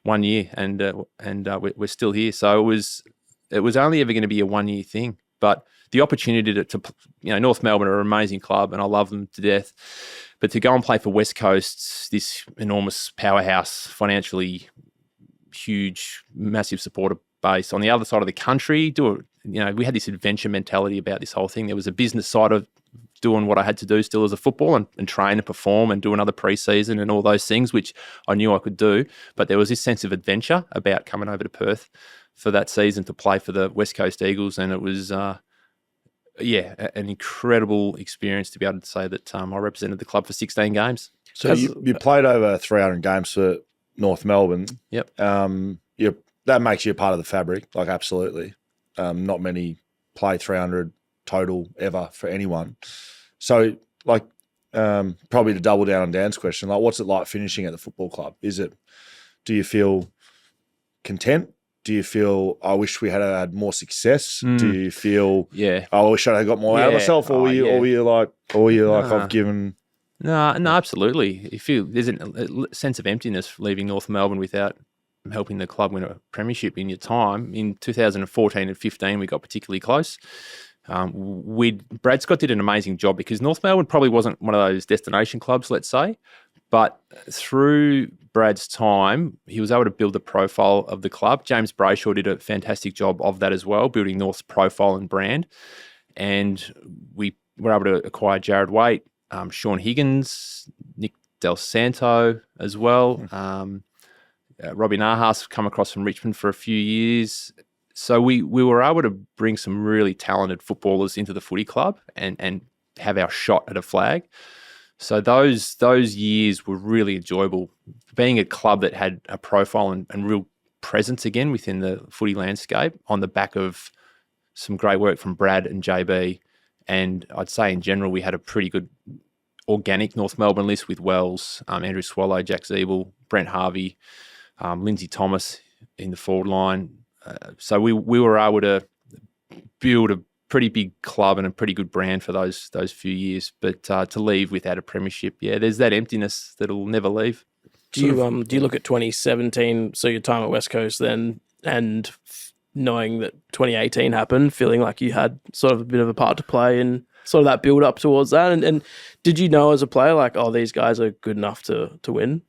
1 year and we're still here. So it was only ever going to be a 1 year thing, but the opportunity to North Melbourne are an amazing club and I love them to death, but to go and play for West Coast, this enormous powerhouse, financially huge, massive supporter base on the other side of the country. We had this adventure mentality about this whole thing. There was a business side of doing what I had to do still as a footballer and train and perform and do another pre-season and all those things, which I knew I could do. But there was this sense of adventure about coming over to Perth for that season to play for the West Coast Eagles. And it was, an incredible experience to be able to say that I represented the club for 16 games. So you played over 300 games for North Melbourne. Yep. That makes you a part of the fabric, like absolutely. Not many play 300 total ever for anyone. So probably to double down on Dan's question, what's it like finishing at the football club? Do you feel content? Do you feel, I wish we had had more success? Do you feel, I wish I had got more out of myself? Or were you like, I've given... No, absolutely. There's a sense of emptiness leaving North Melbourne without helping the club win a premiership in your time. In 2014 and 15, we got particularly close. Brad Scott did an amazing job because North Melbourne probably wasn't one of those destination clubs, let's say, but through Brad's time, he was able to build the profile of the club. James Brayshaw did a fantastic job of that as well, building North's profile and brand. And we were able to acquire Jared Waite, Sean Higgins, Nick Del Santo as well. Robbie Nahas come across from Richmond for a few years. So we were able to bring some really talented footballers into the footy club and have our shot at a flag. So those years were really enjoyable. Being a club that had a profile and real presence again within the footy landscape on the back of some great work from Brad and JB. And I'd say in general, we had a pretty good organic North Melbourne list with Wells, Andrew Swallow, Jack Zeeble, Brent Harvey, Lindsay Thomas in the forward line. So we were able to build pretty big club and a pretty good brand for those few years. But to leave without a premiership, there's that emptiness that'll never leave. Do you look at 2017, so your time at West Coast then, and knowing that 2018 happened, feeling like you had sort of a bit of a part to play in sort of that build up towards that? And did you know as a player, like, oh, these guys are good enough to win?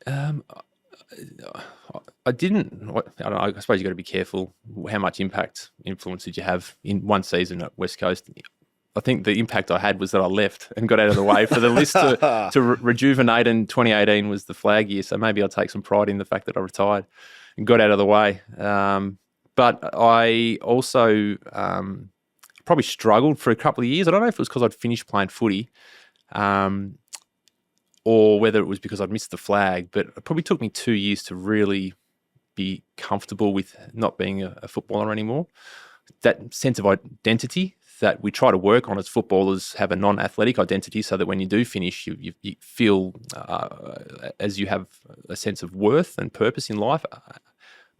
I didn't. I don't know. I suppose you got to be careful. How much influence did you have in one season at West Coast? I think the impact I had was that I left and got out of the way for the list to rejuvenate. And 2018 was the flag year, so maybe I'll take some pride in the fact that I retired and got out of the way. But I also probably struggled for a couple of years. I don't know if it was because I'd finished playing footy, or whether it was because I'd missed the flag. But it probably took me 2 years to really be comfortable with not being a footballer anymore. That sense of identity that we try to work on as footballers, have a non-athletic identity, so that when you do finish, you feel as you have a sense of worth and purpose in life.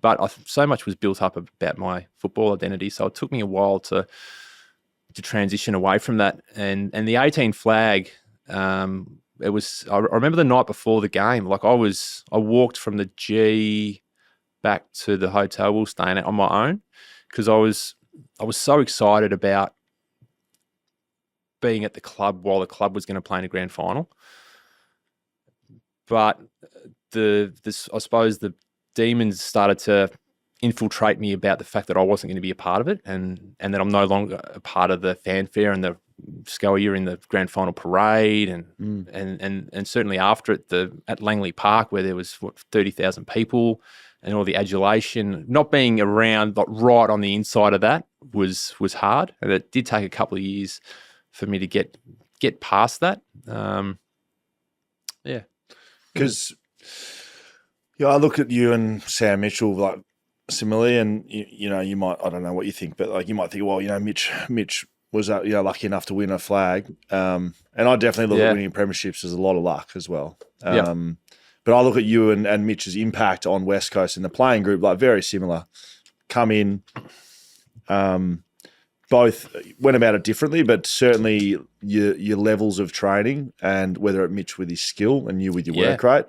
But so much was built up about my football identity, so it took me a while to transition away from that. And the 18 flag, it was. I remember the night before the game, like I walked from the G back to the hotel we were staying at on my own, because I was so excited about being at the club while the club was going to play in a grand final. But I suppose the demons started to infiltrate me about the fact that I wasn't going to be a part of it, and that I'm no longer a part of the fanfare and the scoria in the grand final parade, and certainly after it, at Langley Park, where there was 30,000 people, and all the adulation. Not being around, like, right on the inside of that was hard, and it did take a couple of years for me to get past that. Because I look at you and Sam Mitchell like similarly, and you might, I don't know what you think, but like you might think, well, Mitch was lucky enough to win a flag, and I definitely look at winning premierships as a lot of luck as well. But I look at you and Mitch's impact on West Coast and the playing group, like, very similar. Come in, both went about it differently, but certainly your levels of training, and whether it Mitch with his skill and you with your work rate,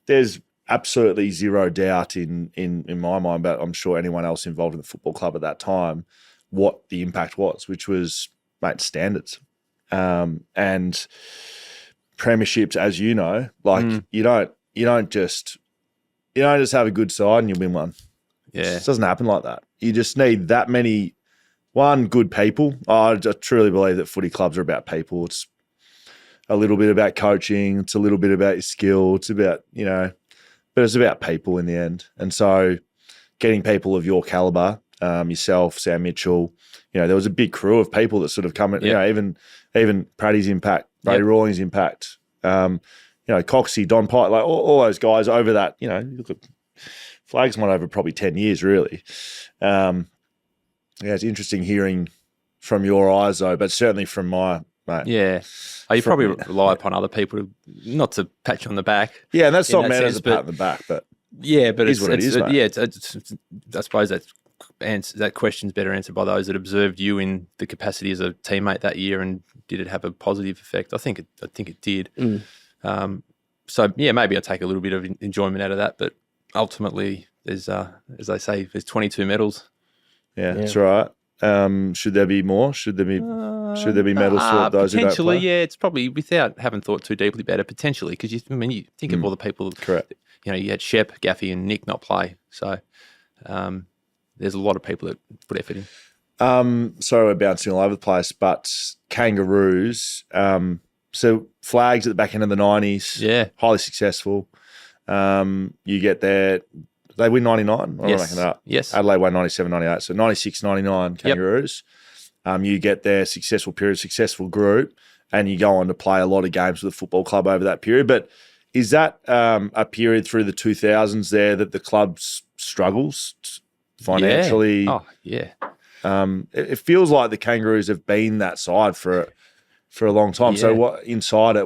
there's absolutely zero doubt in my mind, but I'm sure anyone else involved in the football club at that time, what the impact was, which was, mate, standards. And premierships, as you know, like you don't just have a good side and you win one. Yeah. It just doesn't happen like that. You just need that many, good people. I truly believe that footy clubs are about people. It's a little bit about coaching. It's a little bit about your skill. It's about, but it's about people in the end. And so getting people of your caliber, yourself, Sam Mitchell, there was a big crew of people that sort of come, even Praddy's impact, Brady Rawlings' impact, Coxie, Don Pike, like all those guys over that, look at Flags went over probably 10 years, really. It's interesting hearing from your eyes, though, but certainly from my, mate. Yeah. You probably rely upon other people not to pat you on the back. Yeah, and that's not meant as a pat on the back, but yeah, but it's what it is, mate. I suppose that question's better answered by those that observed you in the capacity as a teammate that year, and did it have a positive effect? I think it did. So yeah, maybe I take a little bit of enjoyment out of that, but ultimately, there's as they say, there's 22 medals. Yeah, that's right. Should there be more? Should there be medals for those who don't potentially? play? Yeah, it's probably, without having thought too deeply about it, potentially, because you think of all the people. Correct. You had Shep, Gaffey, and Nick not play, so there's a lot of people that put effort in. Sorry, we're bouncing all over the place, but Kangaroos. So Flags at the back end of the 90s, highly successful. You get there, they win 99? Or yes. Am I making that up? Yes. Adelaide won 97, 98. So 96, 99 Kangaroos. You get their successful period, successful group, and you go on to play a lot of games with the football club over that period. But is that a period through the 2000s there that the club struggles financially? Yeah. Oh, yeah. It feels like the Kangaroos have been that side for a long time. Yeah. So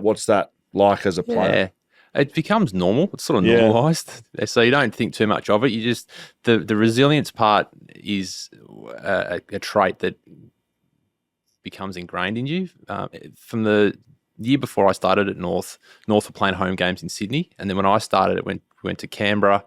what's that like as a player? Yeah. It becomes normal. It's sort of normalised. So you don't think too much of it. You just, the resilience part is a trait that becomes ingrained in you. From the year before I started at North were playing home games in Sydney, and then when I started, we went to Canberra,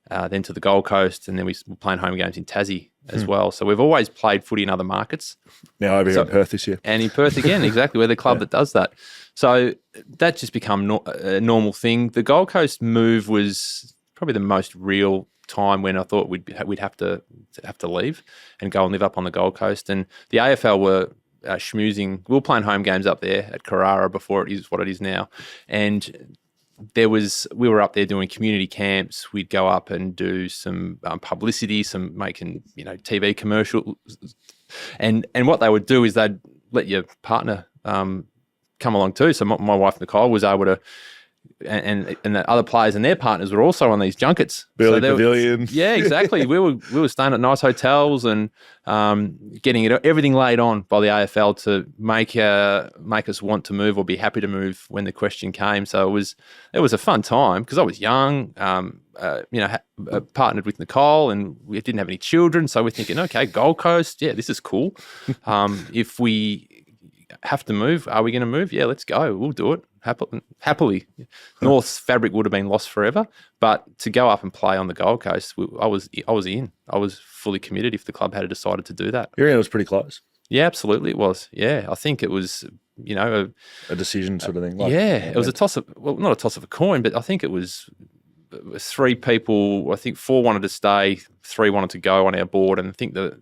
then to the Gold Coast, and then we were playing home games in Tassie as well. So we've always played footy in other markets. Now over here in Perth this year. And in Perth again, exactly. We're the club that does that. So that just become a normal thing. The Gold Coast move was probably the most real time when I thought we'd have to leave and go and live up on the Gold Coast. And the AFL were schmoozing. We were playing home games up there at Carrara before it is what it is now. And we were up there doing community camps. We'd go up and do some publicity, some making TV commercials, and what they would do is they'd let your partner come along too. So my wife Nicole was able to, and the other players and their partners were also on these junkets. Pavilion. Yeah, exactly. we were staying at nice hotels and getting everything laid on by the AFL to make us want to move or be happy to move when the question came. So it was a fun time because I was young. Partnered with Nicole, and we didn't have any children, so we're thinking, okay, Gold Coast, yeah, this is cool. If we have to move, are we going to move? Yeah, let's go. We'll do it happily. North's fabric would have been lost forever, but to go up and play on the Gold Coast, I was in. I was fully committed if the club had decided to do that. Your end was pretty close. Yeah, absolutely, it was. Yeah, I think it was. A decision sort of thing. It was a toss of, well, not a toss of a coin, but I think it was 3 people. I think 4 wanted to stay, 3 wanted to go on our board, and I think the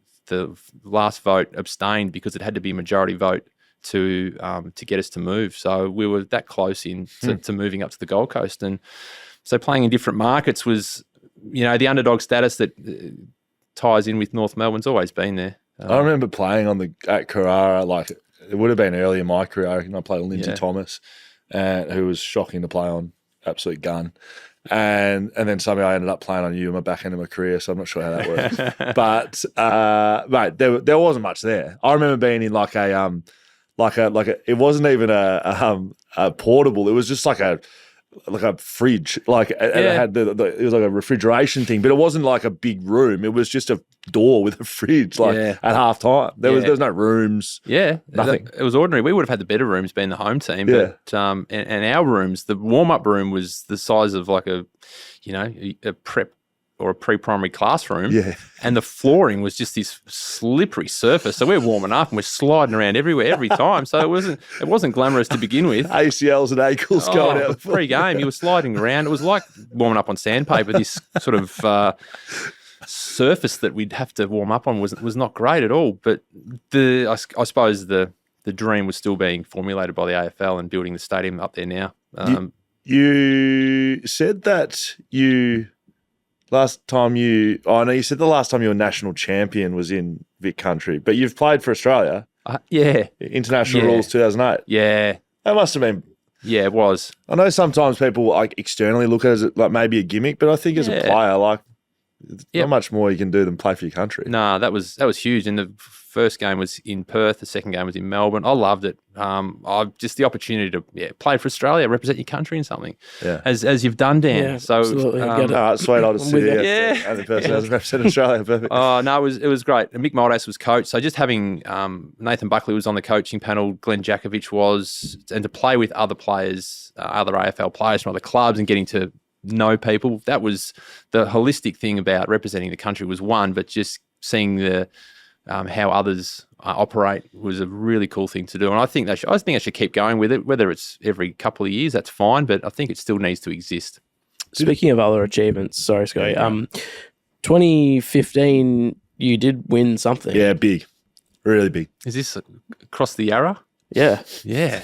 last vote abstained because it had to be a majority vote to get us to move. So we were that close to moving up to the Gold Coast, and so playing in different markets was, the underdog status that ties in with North Melbourne's always been there. I remember playing at Carrara, it would have been early in my career. I played with Lindsay Thomas, who was shocking to play on, absolute gun. And then somehow I ended up playing on you in my back end of my career, so I'm not sure how that works. But mate, there wasn't much there. I remember being in it wasn't even a portable. It was just like a fridge. And it had it was like a refrigeration thing, but it wasn't like a big room. It was just a door with a fridge. At half time, there was no rooms. Yeah, nothing. It was ordinary. We would have had the better rooms being the home team. But and our rooms, the warm up room was the size of like a prep or a pre-primary classroom. Yeah. And the flooring was just this slippery surface. So we're warming up and we're sliding around everywhere every time. So it wasn't glamorous to begin with. ACLs and ankles going out. Pre-game, you were sliding around. It was like warming up on sandpaper. This sort of surface that we'd have to warm up on was not great at all. But I suppose the dream was still being formulated by the AFL and building the stadium up there now. You said that you said the last time you were national champion was in Vic Country, but you've played for Australia. International rules 2008. Yeah. That must have been. Yeah, it was. I know sometimes people externally look at it as maybe a gimmick, but I think as a player, not much more you can do than play for your country. No, that was huge. And the first game was in Perth. The second game was in Melbourne. I loved it. Just the opportunity to play for Australia, represent your country in something, as you've done, Dan. Yeah, so absolutely. Sweet, I'll just sit here. Only person who hasn't represented Australia. Perfect. Oh no, it was great. And Mick Muldass was coach. So just having Nathan Buckley was on the coaching panel, Glenn Jakovich was, and to play with other players, other AFL players from other clubs, and getting to know people. That was the holistic thing about representing the country was one, but just seeing the how others operate was a really cool thing to do. And I think I should keep going with it. Whether it's every couple of years, that's fine, but I think it still needs to exist. Speaking of other achievements, sorry, Scotty. 2015, you did win something. Yeah, big, really big. Is this across the Yarra? Yeah. Yeah.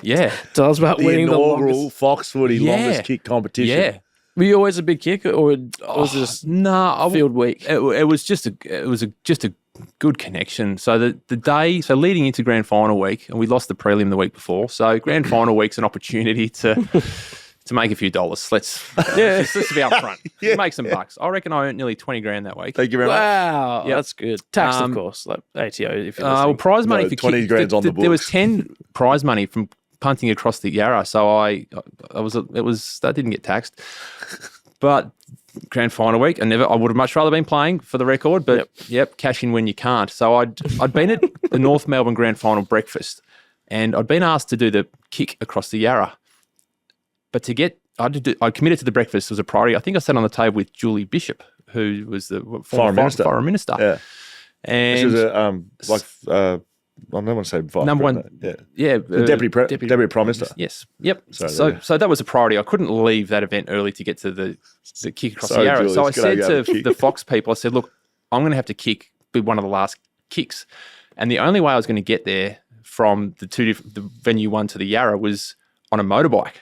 Yeah. Tell us about winning the inaugural Fox Footy longest kick competition. Yeah. Were you always a big kicker, or was this field week? It was just a good connection. So the day, leading into grand final week, and we lost the prelim the week before. So grand final week's an opportunity to make a few dollars. Let's be up front. Make some bucks. I reckon I earned nearly 20 grand that week. Thank you very much. Wow, that's good. Tax, of course, like ATO. If you're listening. Prize money for 20 grand's on the books. There was 10 prize money from punting across the Yarra, so that didn't get taxed. But grand final week. I would have much rather been playing, for the record, but yep, cash in when you can't. So I'd been at the North Melbourne grand final breakfast, and I'd been asked to do the kick across the Yarra. But I committed to the breakfast as a priority. I think I sat on the table with Julie Bishop, who was the foreign minister. Yeah. And she was I don't want to say vice number one. Yeah. The deputy prime minister. Yes. Yep. So that was a priority. I couldn't leave that event early to get to the kick across the Yarra. So I said to the Fox people, I said, look, I'm going to have to be one of the last kicks. And the only way I was going to get there from the venue one to the Yarra was on a motorbike.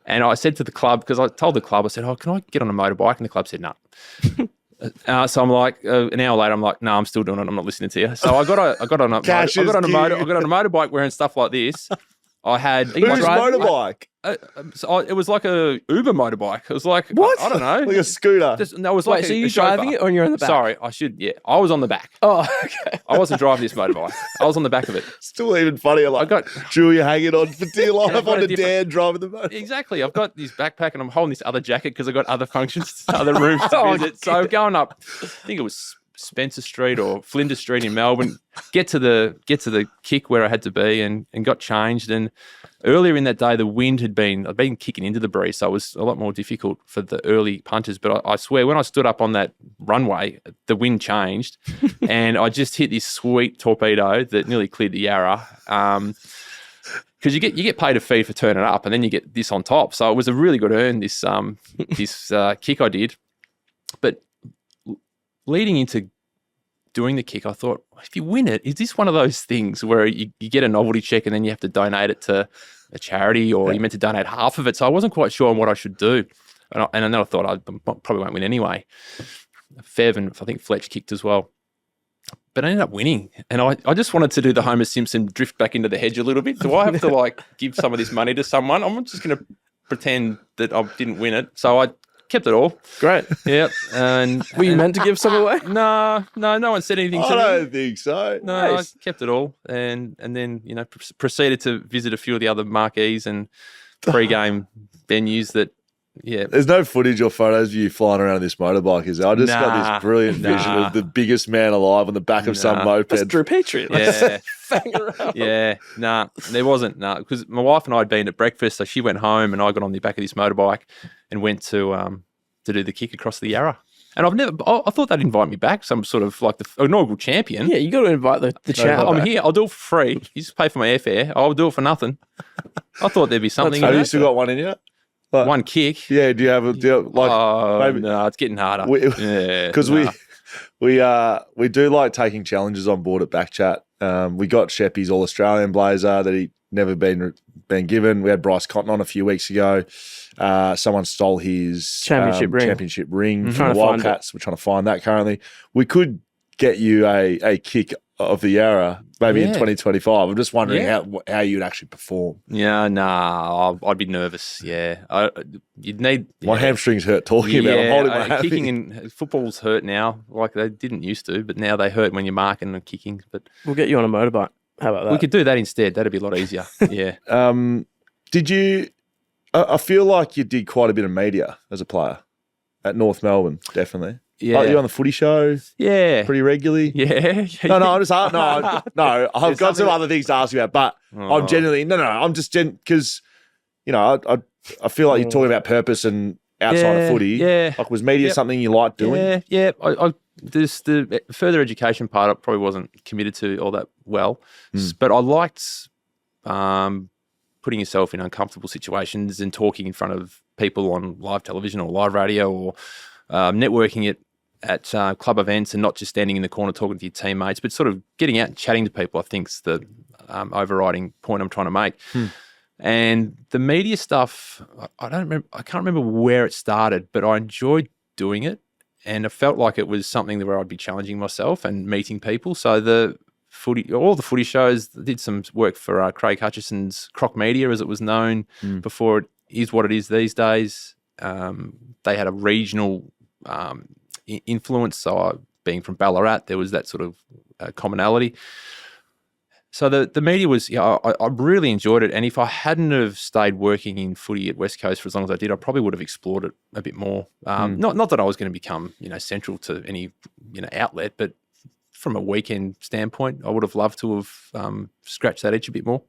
And I said to the club, because I told the club, I said, can I get on a motorbike? And the club said, no. So I'm like, an hour later, I'm like, no, I'm still doing it. I'm not listening to you. So I got on a motorbike wearing stuff like this. I had whose motorbike? So it was like a Uber motorbike. It was like what? I don't know, like a scooter. No, it was like so you driving it or you're in the back? Sorry, I should. Yeah, I was on the back. Oh, okay. I wasn't driving this motorbike. I was on the back of it. Still even funnier. Like I got Julia hanging on for dear life on a Dan driving the motorbike. Exactly. I've got this backpack and I'm holding this other jacket because I've got other functions, other rooms to visit. So going up, I think it was Spencer Street or Flinders Street in Melbourne, get to the kick where I had to be and got changed. And earlier in that day, the wind I'd been kicking into the breeze, so it was a lot more difficult for the early punters. But I swear, when I stood up on that runway, the wind changed and I just hit this sweet torpedo that nearly cleared the Yarra. Because you get paid a fee for turning up, and then you get this on top. So it was a really good earn, this kick I did. But leading into doing the kick, I thought, if you win it, is this one of those things where you get a novelty check and then you have to donate it to a charity, or you're meant to donate half of it? So I wasn't quite sure on what I should do. And then I thought I probably won't win anyway. Fev and I think Fletch kicked as well. But I ended up winning. And I just wanted to do the Homer Simpson drift back into the hedge a little bit. Do I have to give some of this money to someone? I'm just going to pretend that I didn't win it. So I kept it all. Great. Yep. And were you meant to give some away? No one said anything to me. I don't think so. No, nice. I kept it all. And then, proceeded to visit a few of the other marquees and pre-game venues that, There's no footage or photos of you flying around on this motorbike, is there? I just got this brilliant vision of the biggest man alive on the back of some moped. That's Drew Petrie. Yeah. Around. Yeah. There wasn't. Because my wife and I had been at breakfast, so she went home and I got on the back of this motorbike and went to do the kick across the Yarra. And I thought they'd invite me back, some sort of like the inaugural champion. Yeah, you got to invite the champ. I'm here. I'll do it for free. You just pay for my airfare. I'll do it for nothing. I thought there'd be something. Have you still got one in you? One kick. Yeah. Do you have maybe? No, it's getting harder. Because we do like taking challenges on board at BackChat. We got Sheppy's All Australian blazer that he never been given. We had Bryce Cotton on a few weeks ago. Someone stole his championship ring from the Wildcats. We're trying to find that currently. We could get you a kick of the Yarra maybe in 2025. I'm just wondering how you'd actually perform. Yeah, I'd be nervous. Yeah, you'd need. My hamstrings hurt talking about. I'm holding my kicking in football's hurt now, like they didn't used to, but now they hurt when you're marking and kicking. But we'll get you on a motorbike. How about that? We could do that instead. That'd be a lot easier. Yeah. Did you? I feel like you did quite a bit of media as a player at North Melbourne, definitely. Yeah. Like you on the footy show? Yeah. Pretty regularly? Yeah. I'm just I've got some other things to ask you about, but I'm genuinely, I'm just, because, I feel like you're talking about purpose and outside of footy. Yeah. Like, was media something you liked doing? Yeah. The further education part I probably wasn't committed to all that well, but I liked putting yourself in uncomfortable situations and talking in front of people on live television or live radio, or networking at club events, and not just standing in the corner talking to your teammates, but sort of getting out and chatting to people, I think is the overriding point I'm trying to make. And the media stuff, I can't remember where it started, but I enjoyed doing it, and I felt like it was something where I'd be challenging myself and meeting people. So all the footy shows, did some work for Craig Hutchison's Croc Media, as it was known before it is what it is these days. They had a regional influence, so being from Ballarat, there was that sort of commonality. So the media was, I really enjoyed it. And if I hadn't have stayed working in footy at West Coast for as long as I did, I probably would have explored it a bit more. Not that I was going to become, central to any, outlet, but from a weekend standpoint, I would have loved to have scratched that itch a bit more.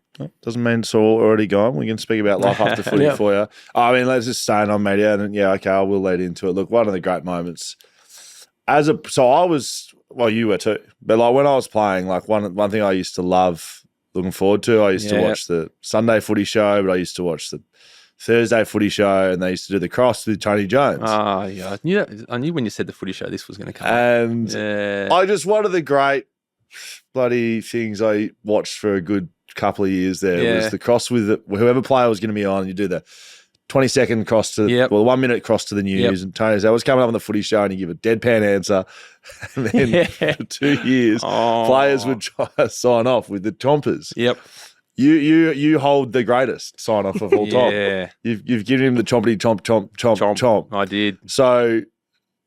Doesn't mean it's all already gone. We can speak about life after footy for you. I mean, let's just stay on media. And I will lead into it. Look, one of the great moments so I was, well, you were too, but like when I was playing, like one thing I used to love looking forward to, I used to watch the Sunday footy show, but I used to watch the Thursday footy show, and they used to do the cross with Tony Jones. Oh, yeah. I knew when you said the footy show, this was going to come and one of the great bloody things I watched for a good couple of years there was the cross with whoever player was going to be on. You do the 20-second cross to, 1 minute cross to the news. And Tony said, I was coming up on the footy show and you give a deadpan answer. And then for 2 years, players would try to sign off with the chompers. Yep. You hold the greatest sign off of all time. Yeah. You've given him the chompity chomp, chomp, chomp, chomp. I did. So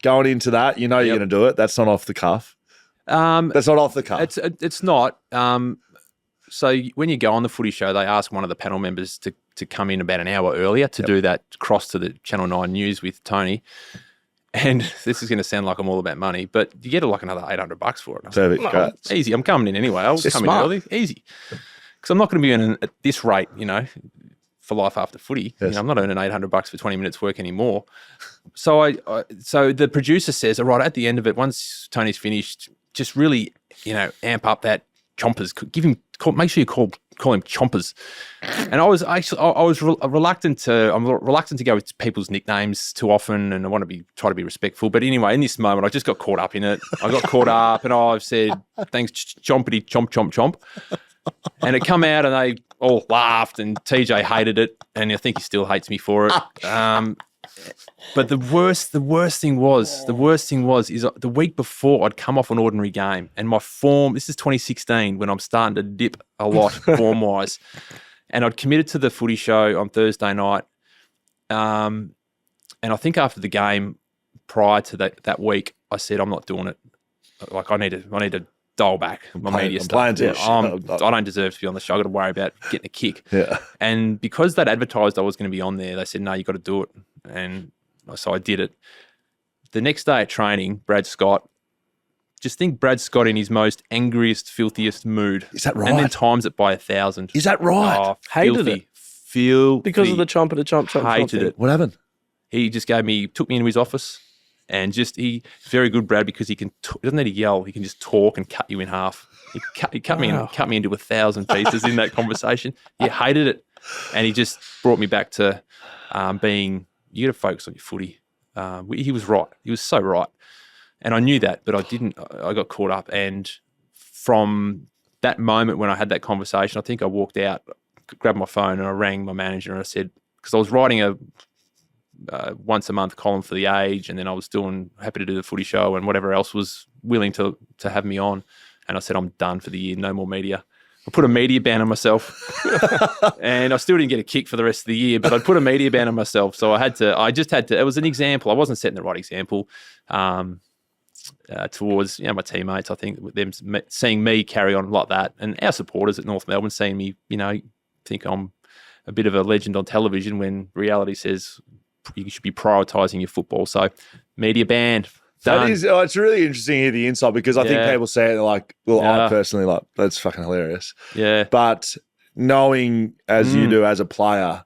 going into that, you're going to do it. That's not off the cuff. That's not off the cuff. It's not. So when you go on the footy show, they ask one of the panel members to come in about an hour earlier to do that cross to the Channel 9 news with Tony. And this is going to sound like I'm all about money, but you get like another $800 for it. Perfect. Great. Easy. I'm coming in anyway. I'll come in early. Easy. Because I'm not going to be earning at this rate, for life after footy. Yes. I'm not earning $800 for 20 minutes work anymore. So so the producer says, all right, at the end of it, once Tony's finished, just really, amp up that chompers. Make sure you call him chompers. And I was reluctant to go with people's nicknames too often, and I want to try to be respectful. But anyway, in this moment, I just got caught up in it. I got caught up, and I've said, thanks, chompity, chomp, chomp, chomp. And it come out, and they all laughed, and TJ hated it, and I think he still hates me for it. But the worst thing was the week before I'd come off an ordinary game, and my form, this is 2016 when I'm starting to dip a lot form-wise, and I'd committed to the footy show on Thursday night. And I think after the game prior to that week, I said, I'm not doing it. Like I need to dial back my media stuff. I don't deserve to be on the show. I got to worry about getting a kick. Yeah. And because they'd advertised I was going to be on there, they said, no, you got to do it. And so I did it. The next day at training, Brad Scott, just think Brad Scott in his most angriest, filthiest mood. Is that right? And then times it by 1,000. Is that right? Oh, hated it. Filthy. Because of the chomp and the chomp. Hated it. What happened? He just took me into his office, and he's very good, Brad, because he doesn't need to yell. He can just talk and cut you in half. He cut me into 1,000 pieces in that conversation. He hated it, and he just brought me back to being. You got to focus on your footy. He was right. He was so right, and I knew that, but I didn't. I got caught up, and from that moment when I had that conversation, I think I walked out, grabbed my phone, and I rang my manager, and I said, because I was writing a once a month column for The Age, and then I was happy to do the footy show and whatever else was willing to have me on. And I said, I'm done for the year, no more media. I put a media ban on myself, and I still didn't get a kick for the rest of the year, but I put a media ban on myself. So I just had to, it was an example. I wasn't setting the right example towards my teammates. I think them seeing me carry on like that, and our supporters at North Melbourne seeing me, think I'm a bit of a legend on television when reality says you should be prioritising your football. So media ban. Done. It's really interesting to hear the insight, because I think people say it like, I personally like, that's fucking hilarious. Yeah. But knowing as you do as a player,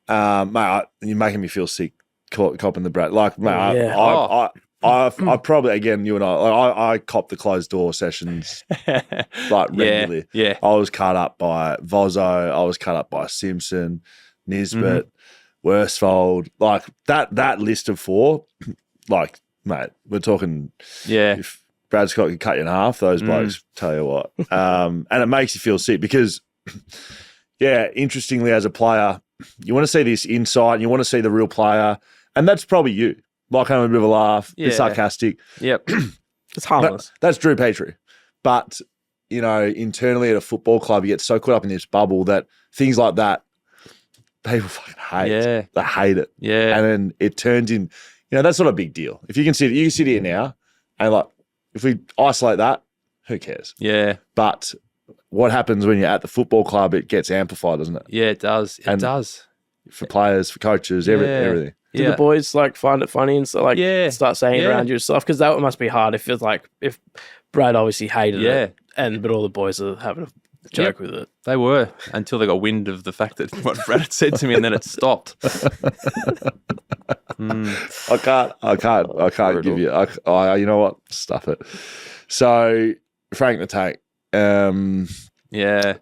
mate, you're making me feel sick copping the brat. Like, mate, I probably, again, you and I cop the closed door sessions like regularly. Yeah. I was cut up by Vozo. I was cut up by Simpson, Nisbet, Worsfold. Like that list of four, like, mate, we're talking. Yeah. If Brad Scott could cut you in half, those blokes, tell you what. And it makes you feel sick because, interestingly, as a player, you want to see this insight and you want to see the real player. And that's probably you. Like having a bit of a laugh, bit sarcastic. Yep. It's harmless. That's Drew Petrie. But, internally at a football club, you get so caught up in this bubble that things like that, people fucking hate. Yeah. They hate it. Yeah. And then it turns in. That's not a big deal. If you can sit here now, and like, if we isolate that, who cares? Yeah. But what happens when you're at the football club, it gets amplified, doesn't it? Yeah, it does. It does. For players, for coaches, everything. Do the boys find it funny and start saying it around you and stuff? Because that must be hard if it's if Brad obviously hated it, but all the boys are having a joke with it. They were until they got wind of the fact that what Brad had said to me, and then it stopped. I can't give you. You know what? Stuff it. So Frank the Tank. Yeah.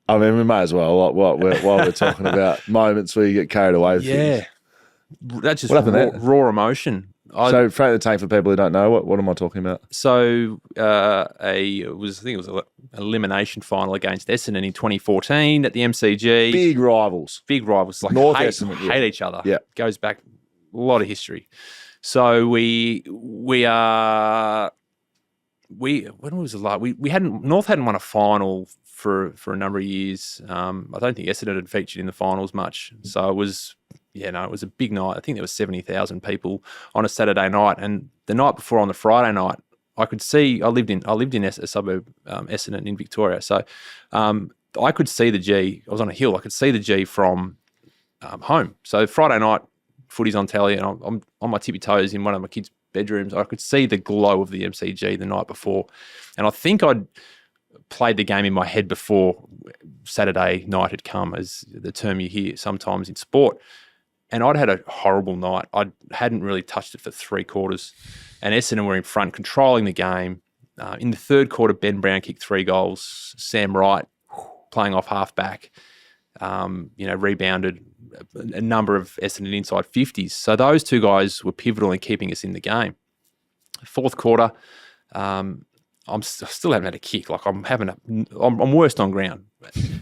I mean, we may as well while we're talking about moments where you get carried away with things. That's just raw emotion. So Frank the Tank, for people who don't know, what am I talking about? So I think it was an elimination final against Essendon in 2014 at the MCG. Big rivals, like North Essendon hate each other. Yeah, goes back a lot of history. So when was it like? North hadn't won a final for a number of years. I don't think Essendon had featured in the finals much. So it was a big night. I think there was 70,000 people on a Saturday night, and the night before on the Friday night, I could see. I lived in a suburb, Essendon in Victoria. So I could see the G. I was on a hill. I could see the G from home. So Friday night, footy's on telly, and I'm on my tippy toes in one of my kids' bedrooms. I could see the glow of the MCG the night before, and I think I'd played the game in my head before Saturday night had come, as the term you hear sometimes in sport. And I'd had a horrible night. I hadn't really touched it for 3 quarters, and Essendon were in front, controlling the game. In the third quarter, Ben Brown kicked 3 goals. Sam Wright, playing off half-back, rebounded a number of Essendon inside 50s. So those 2 guys were pivotal in keeping us in the game. Fourth quarter, I still haven't had a kick. Like I'm worst on ground.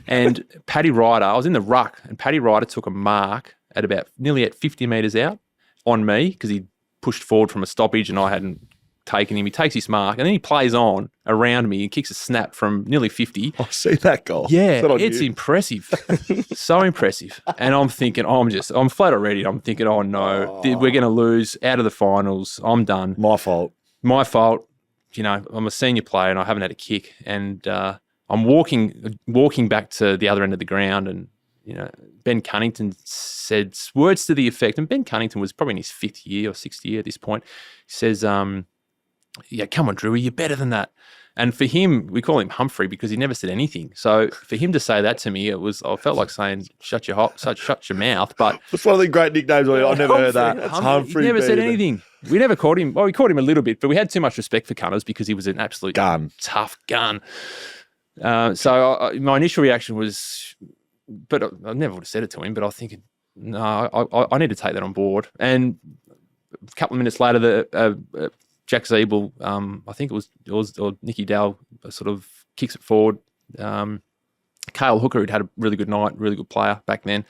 And Paddy Ryder, I was in the ruck, and Paddy Ryder took a mark at nearly 50 metres out on me because he pushed forward from a stoppage and I hadn't taken him. He takes his mark and then he plays on around me and kicks a snap from nearly 50. I see that goal. Yeah, it's impressive. So impressive. And I'm thinking, I'm flat already. I'm thinking, oh no, we're going to lose out of the finals. I'm done. My fault. I'm a senior player and I haven't had a kick. And I'm walking back to the other end of the ground, and Ben Cunnington said words to the effect, and Ben Cunnington was probably in his 5th year or 6th year at this point. He says, come on, Drew, you're better than that. And for him, we call him Humphrey because he never said anything. So for him to say that to me, I felt like saying, shut your mouth. But it's one of the great nicknames. I never heard that. That's Humphrey. He never said anything. We never called him. Well, we called him a little bit, but we had too much respect for Cunners because he was an absolute tough gun. So my initial reaction was, but I never would have said it to him, but I was thinking, no, I need to take that on board. And a couple of minutes later, Jack Zeeble, I think it was or Nicky Dowell sort of kicks it forward. Cale Hooker, who'd had a really good night, really good player back then,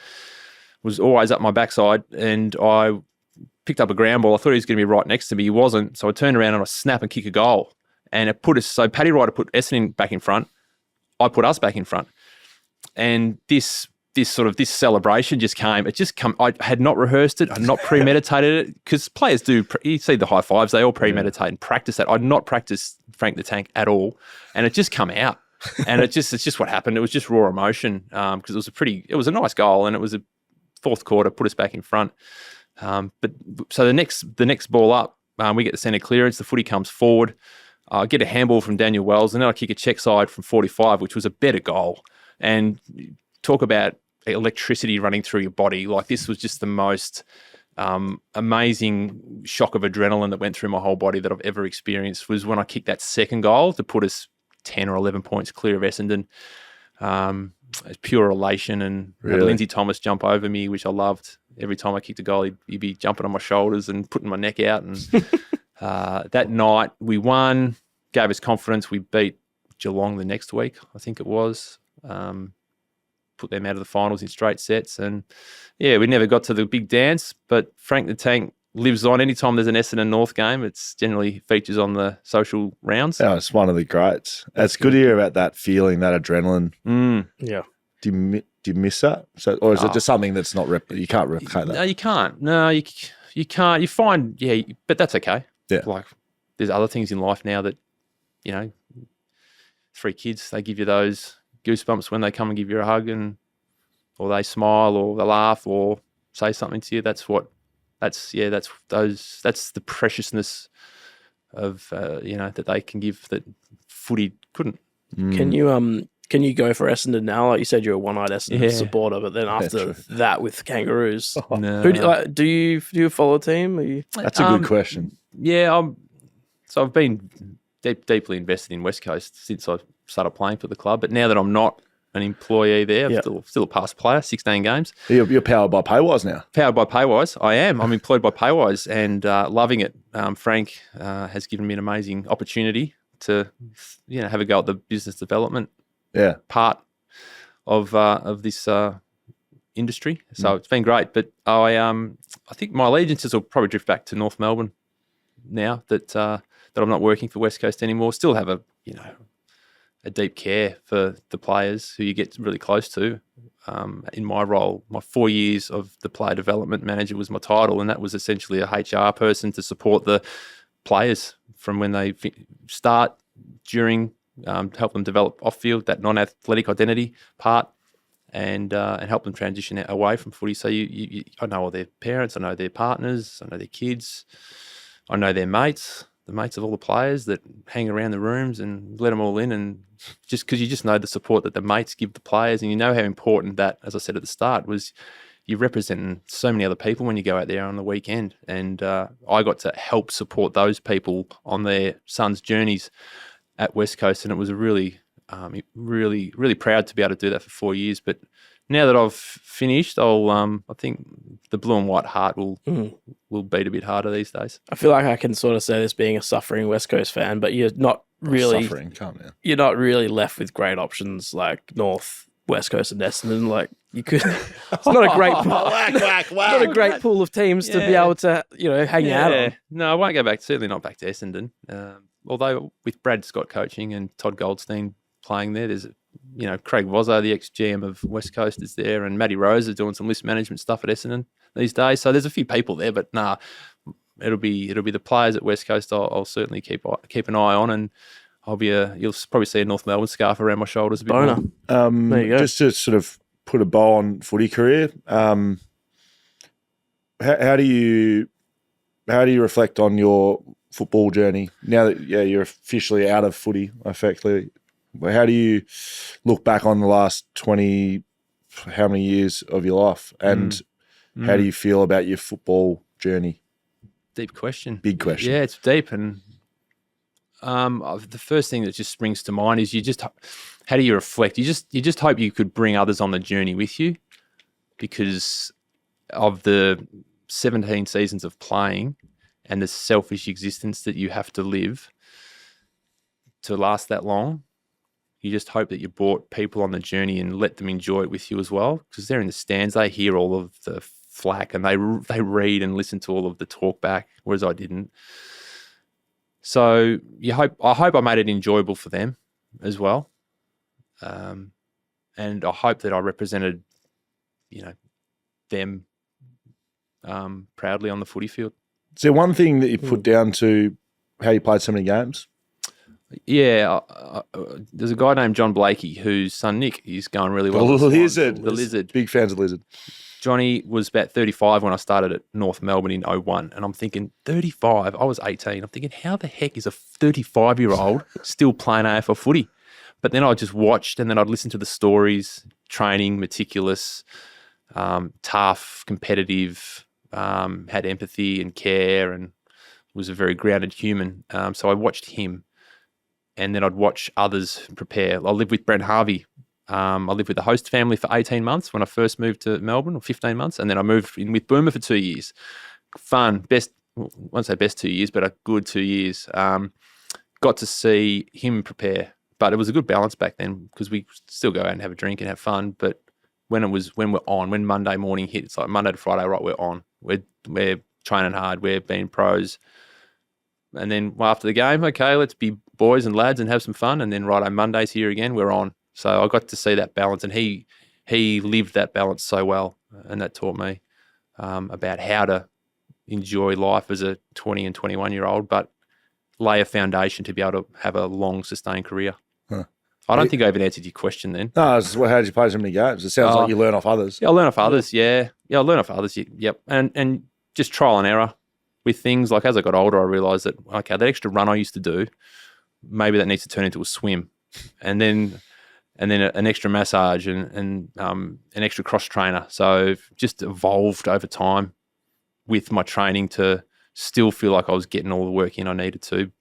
was always up my backside, and I picked up a ground ball. I thought he was going to be right next to me. He wasn't, so I turned around and I snap and kick a goal. And it put us, so Paddy Ryder put Essendon back in front. I put us back in front. And this celebration just came. I had not rehearsed it. I had not premeditated it, because players do. You see the high fives; they all premeditate and practice that. I'd not practiced Frank the Tank at all, and it just come out. And it's just what happened. It was just raw emotion, because it was a nice goal, and it was a fourth quarter, put us back in front. But so the next ball up, we get the centre clearance. The footy comes forward. I get a handball from Daniel Wells, and then I kick a check side from 45, which was a better goal. And talk about electricity running through your body. Like, this was just the most amazing shock of adrenaline that went through my whole body that I've ever experienced, was when I kicked that second goal to put us 10 or 11 points clear of Essendon. It's pure elation, and had Lindsay Thomas jump over me, which I loved. Every time I kicked a goal, he'd be jumping on my shoulders and putting my neck out. And that night we won, gave us confidence. We beat Geelong the next week, I think it was. Put them out of the finals in straight sets. And yeah, we never got to the big dance, but Frank the Tank lives on. Anytime there's an Essendon North game, it's generally features on the social rounds. Yeah, it's one of the greats. It's good to hear about that feeling, that adrenaline. Yeah. Do you miss that? So, or is it just something that's not you can't replicate that? No, you can't. No, you can't. You find, but that's okay. Yeah. Like, there's other things in life now that, 3 kids, they give you those goosebumps when they come and give you a hug, or they smile, or they laugh, or say something to you. That's the preciousness of that they can give that footy couldn't. Can you go for Essendon now? Like you said, you're a one-eyed Essendon supporter, but then after that with Kangaroos, No. who do you follow a team? That's a good question. Yeah, I've been deeply invested in West Coast since I started playing for the club. But now that I'm not an employee there, I'm still a past player, 16 games. You're powered by Paywise now. Powered by Paywise, I am. I'm employed by Paywise and loving it. Frank has given me an amazing opportunity to have a go at the business development part of this industry. So it's been great. But I think my allegiances will probably drift back to North Melbourne now that I'm not working for West Coast anymore. Still have a deep care for the players who you get really close to. In my role, my 4 years of the player development manager was my title, and that was essentially a HR person to support the players from when they start, during, help them develop off-field, that non-athletic identity part, and help them transition away from footy. So I know all their parents, I know their partners, I know their kids, I know their mates, the mates of all the players that hang around the rooms, and let them all in. And just because you just know the support that the mates give the players, and you know how important that, as I said at the start, was you're representing so many other people when you go out there on the weekend. And I got to help support those people on their sons' journeys at West Coast, and it was a really, really proud to be able to do that for 4 years. But now that I've finished, I think the blue and white heart will beat a bit harder these days. I feel like I can sort of say this being a suffering West Coast fan, but you're not really suffering. Calm down. You're not really left with great options like North, West Coast, and Essendon. Like you could, it's not a great, not a great pool of teams to be able to hang out on. No, I won't go back. Certainly not back to Essendon. Although with Brad Scott coaching and Todd Goldstein playing there, there's Craig Vozzo, the ex-GM of West Coast, is there, and Matty Rose is doing some list management stuff at Essendon these days. So there's a few people there, but it'll be the players at West Coast. I'll certainly keep an eye on, and you'll probably see a North Melbourne scarf around my shoulders a bit more. There you go. Just to sort of put a bow on footy career, how do you reflect on your football journey now that you're officially out of footy, effectively? How do you look back on the last 20, how many years of your life, and how do you feel about your football journey? Deep question. Big question. Yeah, it's deep. And the first thing that just springs to mind is how do you reflect? You just hope you could bring others on the journey with you, because of the 17 seasons of playing and the selfish existence that you have to live to last that long. You just hope that you brought people on the journey and let them enjoy it with you as well, because they're in the stands, they hear all of the flack, and they read and listen to all of the talk back, whereas I didn't. So I hope I made it enjoyable for them as well, and I hope that I represented, them proudly on the footy field. Is there one thing that you put down to how you played so many games? Yeah, there's a guy named John Blakey whose son Nick is going really well. The Lizard. The Lizard. Big fans of Lizard. Johnny was about 35 when I started at North Melbourne in 01, and I'm thinking, 35? I was 18. I'm thinking, how the heck is a 35-year-old still playing AFL footy? But then I just watched, and then I'd listen to the stories, training, meticulous, tough, competitive, had empathy and care, and was a very grounded human. So I watched him. And then I'd watch others prepare. I lived with Brent Harvey. I lived with the host family for 18 months when I first moved to Melbourne, or 15 months. And then I moved in with Boomer for 2 years. Fun, I won't say best 2 years, but a good 2 years. Got to see him prepare. But it was a good balance back then, because we still go out and have a drink and have fun. But when Monday morning hit, it's like Monday to Friday, right, we're on. We're training hard, we're being pros. And then after the game, okay, let's be boys and lads and have some fun. And then right on Monday's here again, we're on. So I got to see that balance, and he lived that balance so well, and that taught me about how to enjoy life as a 20 and 21-year-old, but lay a foundation to be able to have a long, sustained career. Huh. I don't think I even answered your question then. No, it's how did you play so many games? It sounds like you learn off others. Yeah, I learn off others. Yeah, I learn off others. Yep, and just trial and error with things. Like as I got older, I realised that okay, that extra run I used to do, maybe that needs to turn into a swim, and then an extra massage and an extra cross trainer. So just evolved over time with my training to still feel like I was getting all the work in I needed to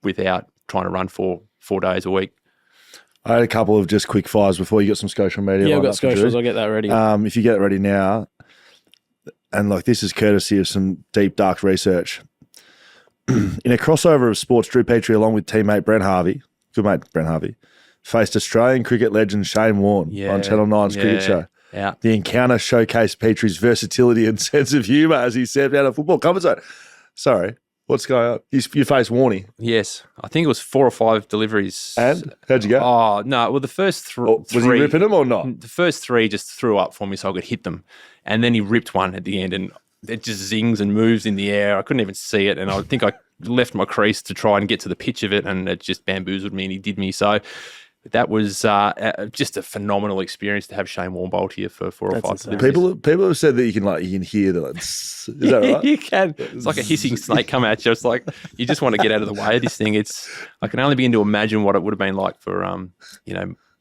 without trying to run for 4 days a week. I had a couple of just quick fires before you got some social media. Yeah, I've got socials. I'll get that ready. If you get it ready now, and like this is courtesy of some deep, dark research. In a crossover of sports, Drew Petrie, along with teammate Brent Harvey, good mate Brent Harvey, faced Australian cricket legend Shane Warne on Channel 9's cricket show. Yeah. The encounter showcased Petrie's versatility and sense of humour as he stepped out of football comfort zone. Sorry, what's going on? You faced Warney. Yes. I think it was 4 or 5 deliveries. And? How'd you go? Oh, no. Well, the first three... Was he ripping them or not? The first 3 just threw up for me so I could hit them. And then he ripped one at the end and it just zings and moves in the air. I couldn't even see it. And I think I left my crease to try and get to the pitch of it and it just bamboozled me and he did me. So that was just a phenomenal experience to have Shane Warne bowled here for 4 or 5 deliveries. People have said that you can hear the is that right? You can. It's like a hissing snake come at you. It's like you just want to get out of the way of this thing. I can only begin to imagine what it would have been like for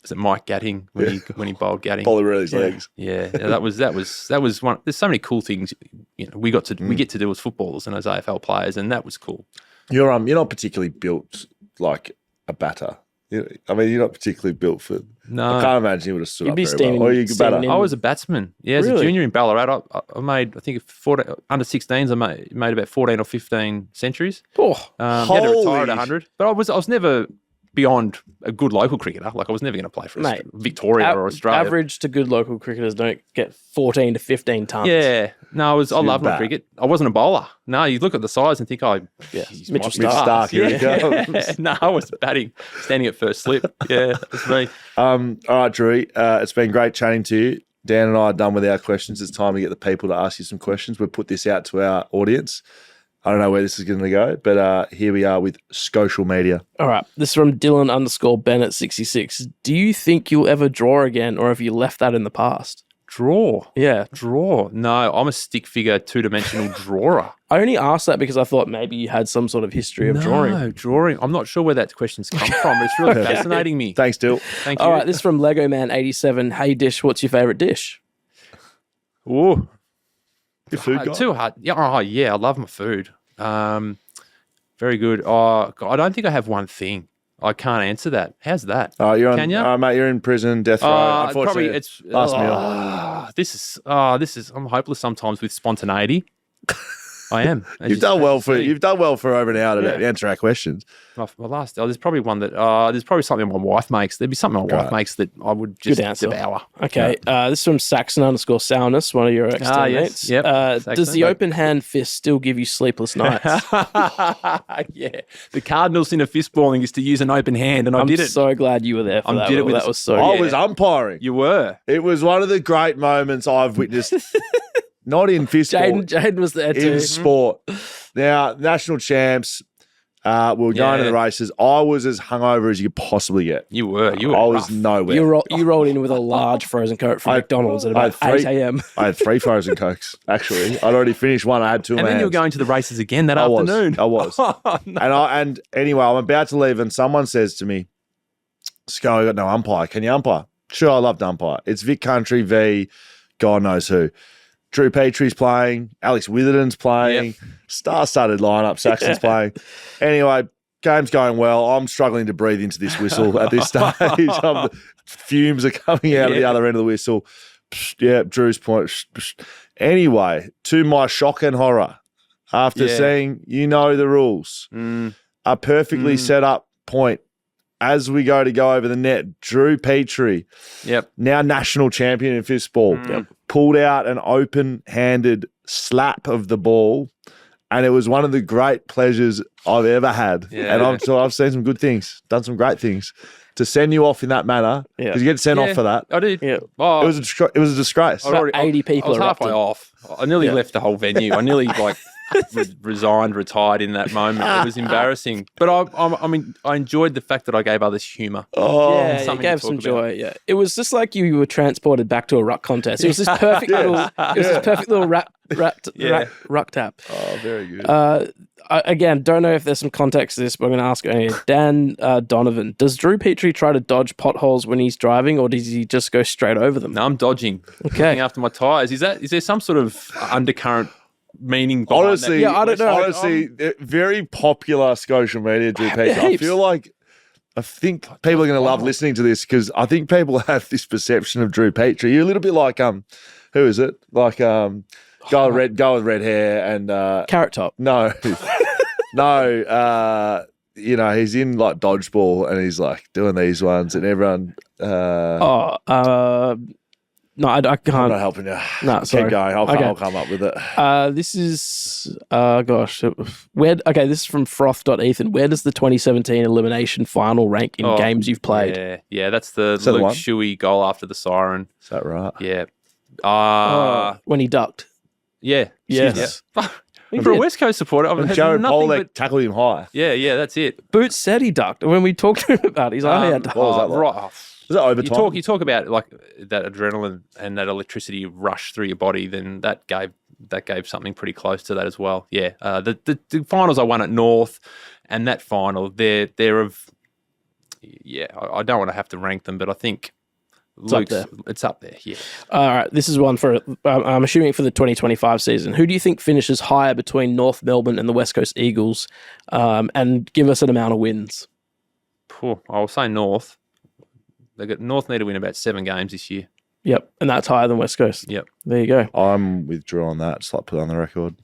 was it Mike Gatting when he bowled Gatting? Bowler really his legs. Yeah, that was one. There's so many cool things we get to do as footballers and as AFL players, and that was cool. You're not particularly built like a batter. I mean, you're not particularly built for. No, I can't imagine you would have stood up very well. Or you could batter. I was a batsman. Yeah, as a junior in Ballarat, I made I think under 16s. I made about 14 or 15 centuries. Had to retire at 100, but I was never beyond a good local cricketer. Like I was never going to play for Victoria or Australia. Average to good local cricketers don't get 14 to 15 tons. Yeah, no, I love my cricket. I wasn't a bowler. No, you look at the size and think, Mitchell Stark. Here he comes. No, I was batting, standing at first slip. Yeah, that's me. All right, Drew. It's been great chatting to you. Dan and I are done with our questions. It's time to get the people to ask you some questions. We'll put this out to our audience. I don't know where this is going to go, but here we are with social media. All right. This is from Dylan_Bennett66. Do you think you'll ever draw again, or have you left that in the past? Draw? Yeah. Draw. No, I'm a stick figure 2-dimensional drawer. I only asked that because I thought maybe you had some sort of history of drawing. No, drawing. I'm not sure where that question's come from. It's really fascinating me. Thanks, Dill. Thank you. All right. This is from LegoMan87. Hey, Dish, what's your favourite dish? Ooh. Your food guy? Too hard. Yeah, I love my food. Very good. Oh, God, I don't think I have one thing. I can't answer that. How's that? Oh, Can you? Mate, you're in prison, death row. Unfortunately, it's last meal. This is. I'm hopeless sometimes with spontaneity. I am. You've done well for over an hour to answer our questions. There's probably one that there's probably something my wife makes. There'd be something my wife makes that I would just devour. Okay, this is from Saxon_Soundness, one of your ex-teammates. Yes. Yep. Does the open hand fist still give you sleepless nights? Yeah, the cardinals in a fist balling is to use an open hand, and I did it. I'm so glad you were there for that. That was so. I was umpiring. You were. It was one of the great moments I've witnessed. Not in fistball. Jaiden was there too. In sport. Now, national champs, we were going to the races. I was as hungover as you could possibly get. You were. I was nowhere. You rolled in with a large frozen Coke from McDonald's at about 8 a.m. I had 3 frozen Cokes, actually. I'd already finished one. I had 2 in my hands. And then you were going to the races again that afternoon. I was. Oh, no. And anyway, I'm about to leave and someone says to me, Sco, I got no umpire. Can you umpire? Sure, I love to umpire. It's Vic Country v. God knows who. Drew Petrie's playing, Alex Witherden's playing, star-studded lineup, Saxon's playing. Anyway, game's going well. I'm struggling to breathe into this whistle at this stage. Fumes are coming out of the other end of the whistle. Drew's point. Anyway, to my shock and horror, after seeing, the rules, a perfectly set up point as we go over the net, Drew Petrie, now national champion in fistball, pulled out an open-handed slap of the ball, and it was one of the great pleasures I've ever had. And I've seen some good things, done some great things to send you off in that manner, because you get sent off for that. I did. Yeah. Oh, It was a disgrace. About 80 people I was halfway erupted. off. I nearly left the whole venue. I nearly resigned, retired in that moment. It was embarrassing. But I mean, I enjoyed the fact that I gave others humour. Yeah, it something gave to some talk joy. Yeah, it was just like you were transported back to a ruck contest. It was this perfect little ruck tap. Oh, very good. Again, don't know if there's some context to this, but I'm going to ask anyway. Dan Donovan, does Drew Petrie try to dodge potholes when he's driving, or does he just go straight over them? No, I'm dodging. Okay. Looking after my tyres. Is there some sort of undercurrent meaning behind Honestly, that? I don't know. Honestly, very popular social media, Drew Petrie. I heaps. feel like I think people are going to love listening to this because I think people have this perception of Drew Petrie. You're a little bit like who is it? Like go with red hair and Carrot Top. no, no. He's in like dodgeball and he's like doing these ones and everyone. No, I can't. I'm not helping you. No, sorry. Keep going. Okay. I'll come up with it. This is this is from Froth.Ethan. Where does the 2017 elimination final rank in games you've played? Yeah, that's the that the Luke one? Shuey goal after the siren. Is that right? Yeah. When he ducked. Yeah. Yes. Yeah. For a West Coast supporter, I've And had Jared nothing Polek but... tackled him high. Yeah, that's it. Boots said he ducked. When we talked to him about it, he's like, what was that like? Right. Was that overtime? You talk about like that adrenaline and that electricity rush through your body, then that gave something pretty close to that as well. Yeah. The finals I won at North and that final, they're of I don't want to have to rank them, but I think it's up there. Yeah. all right, this is one for, I'm assuming for the 2025 season. Who do you think finishes higher between North Melbourne and the West Coast Eagles? And give us an amount of wins. I'll say North. North need to win about 7 games this year. Yep, and that's higher than West Coast. Yep. There you go. I'm withdraw on that. Just like put it on the record.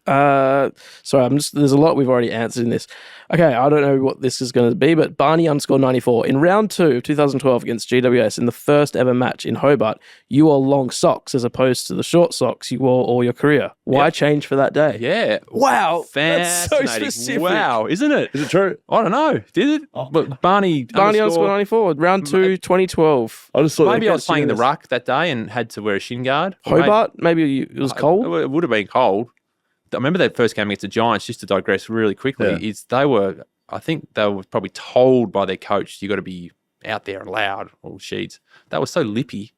Sorry, there's a lot we've already answered in this. Okay, I don't know what this is going to be, but Barney_94. In round 2 of 2012 against GWS, in the first ever match in Hobart, you wore long socks as opposed to the short socks you wore all your career. Why change for that day? Yeah. Wow. That's so Fascinating. specific. Wow, isn't it? Is it true? I don't know. Did it? But Barney_94, round 2, 2012. I just thought Maybe I was playing in the ruck that day and had to wear a shin guard. Hobart? Maybe it was cold? It would have been cold. I remember that first game against the Giants, just to digress really quickly, I think they were probably told by their coach, you got to be out there and loud, all sheets. That was so lippy.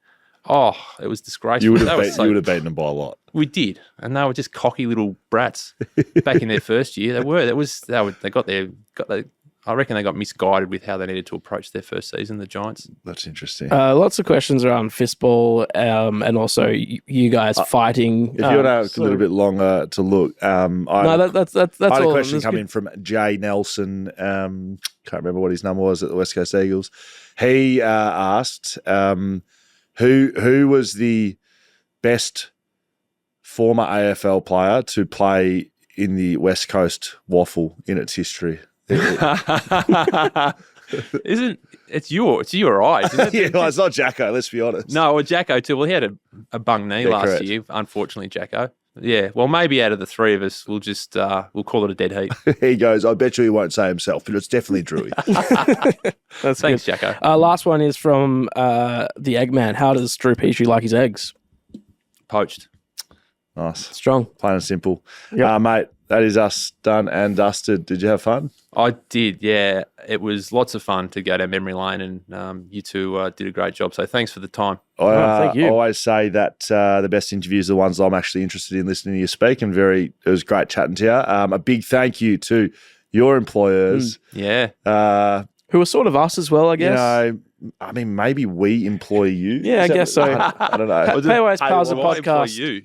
Oh, it was disgraceful. You would have beaten them by a lot. We did. And they were just cocky little brats back in their first year. They were. I reckon they got misguided with how they needed to approach their first season, the Giants. That's interesting. Lots of questions around fistball and also you guys fighting. If you want to have a little bit longer to look, that's I had a all. question come in from Jay Nelson. Can't remember what his number was at the West Coast Eagles. He asked who was the best former AFL player to play in the West Coast WAFL in its history. It's you or I, isn't it? Yeah, well, it's not Jacko, let's be honest. No, well, Jacko too. Well, he had a bung knee last year, unfortunately, Jacko. Yeah, well, maybe out of the three of us, we'll just we'll call it a dead heat. He goes, I bet you he won't say himself, but it's definitely Drewy. Thanks, Jacko. Last one is from the Eggman. How does Drew Petrie like his eggs? Poached. Nice. Strong. Plain and simple. Yep. Mate, that is us done and dusted. Did you have fun? I did, yeah. It was lots of fun to go down memory lane, and you two did a great job. So thanks for the time. Thank you. I always say that the best interviews are the ones I'm actually interested in listening to you speak, and it was great chatting to you. A big thank you to your employers. Yeah. Who are sort of us as well, I guess. I mean, maybe we employ you. Yeah, I guess so. I don't know. Paywise powers a Well, I employ podcast. you.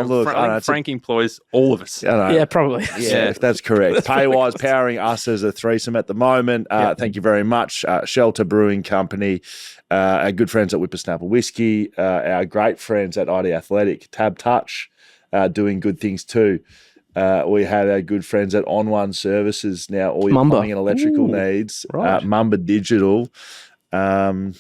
Look, I know, Frank employs all of us. I don't know. Yeah, probably. Yeah, that's correct. Paywise powering us as a threesome at the moment. Thank you very much. Shelter Brewing Company, our good friends at Whippersnapper Whisky, our great friends at ID Athletic, TABtouch, doing good things too. We have our good friends at On One Services now, all your Mamba. plumbing and electrical needs. Right. Mamba Digital. And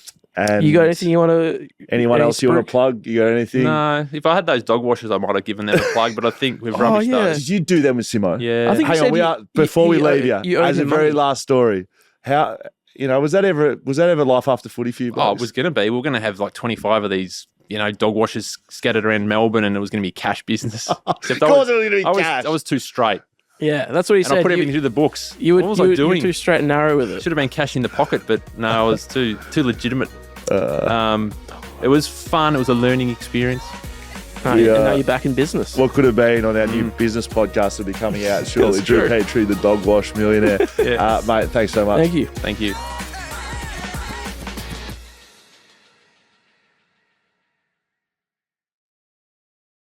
You got anything you want to? anyone else you want to plug? You got anything? No, if I had those dog washers, I might have given them a plug, but I think we've rubbished yeah. those. Did you do them with Simo? Yeah. I think Hang on, before we leave you, you owe as a him very money. last story, How, was that ever life after footy for you, blokes? Oh, it was going to be. We were going to have like 25 of these, dog washers scattered around Melbourne, and it was going to be cash business. Except Of course it was going to be cash. I was too straight. Yeah, that's what he And said. I put everything through the books. What was I doing? You were too straight and narrow with it. Should have been cash in the pocket, but no, I was too legitimate. It was fun. It was a learning experience. And now you're back in business. What could have been on our new business podcast will be coming out shortly. Drew Petrie, the dog wash millionaire. Yeah. Mate, thanks so much. Thank you. Thank you.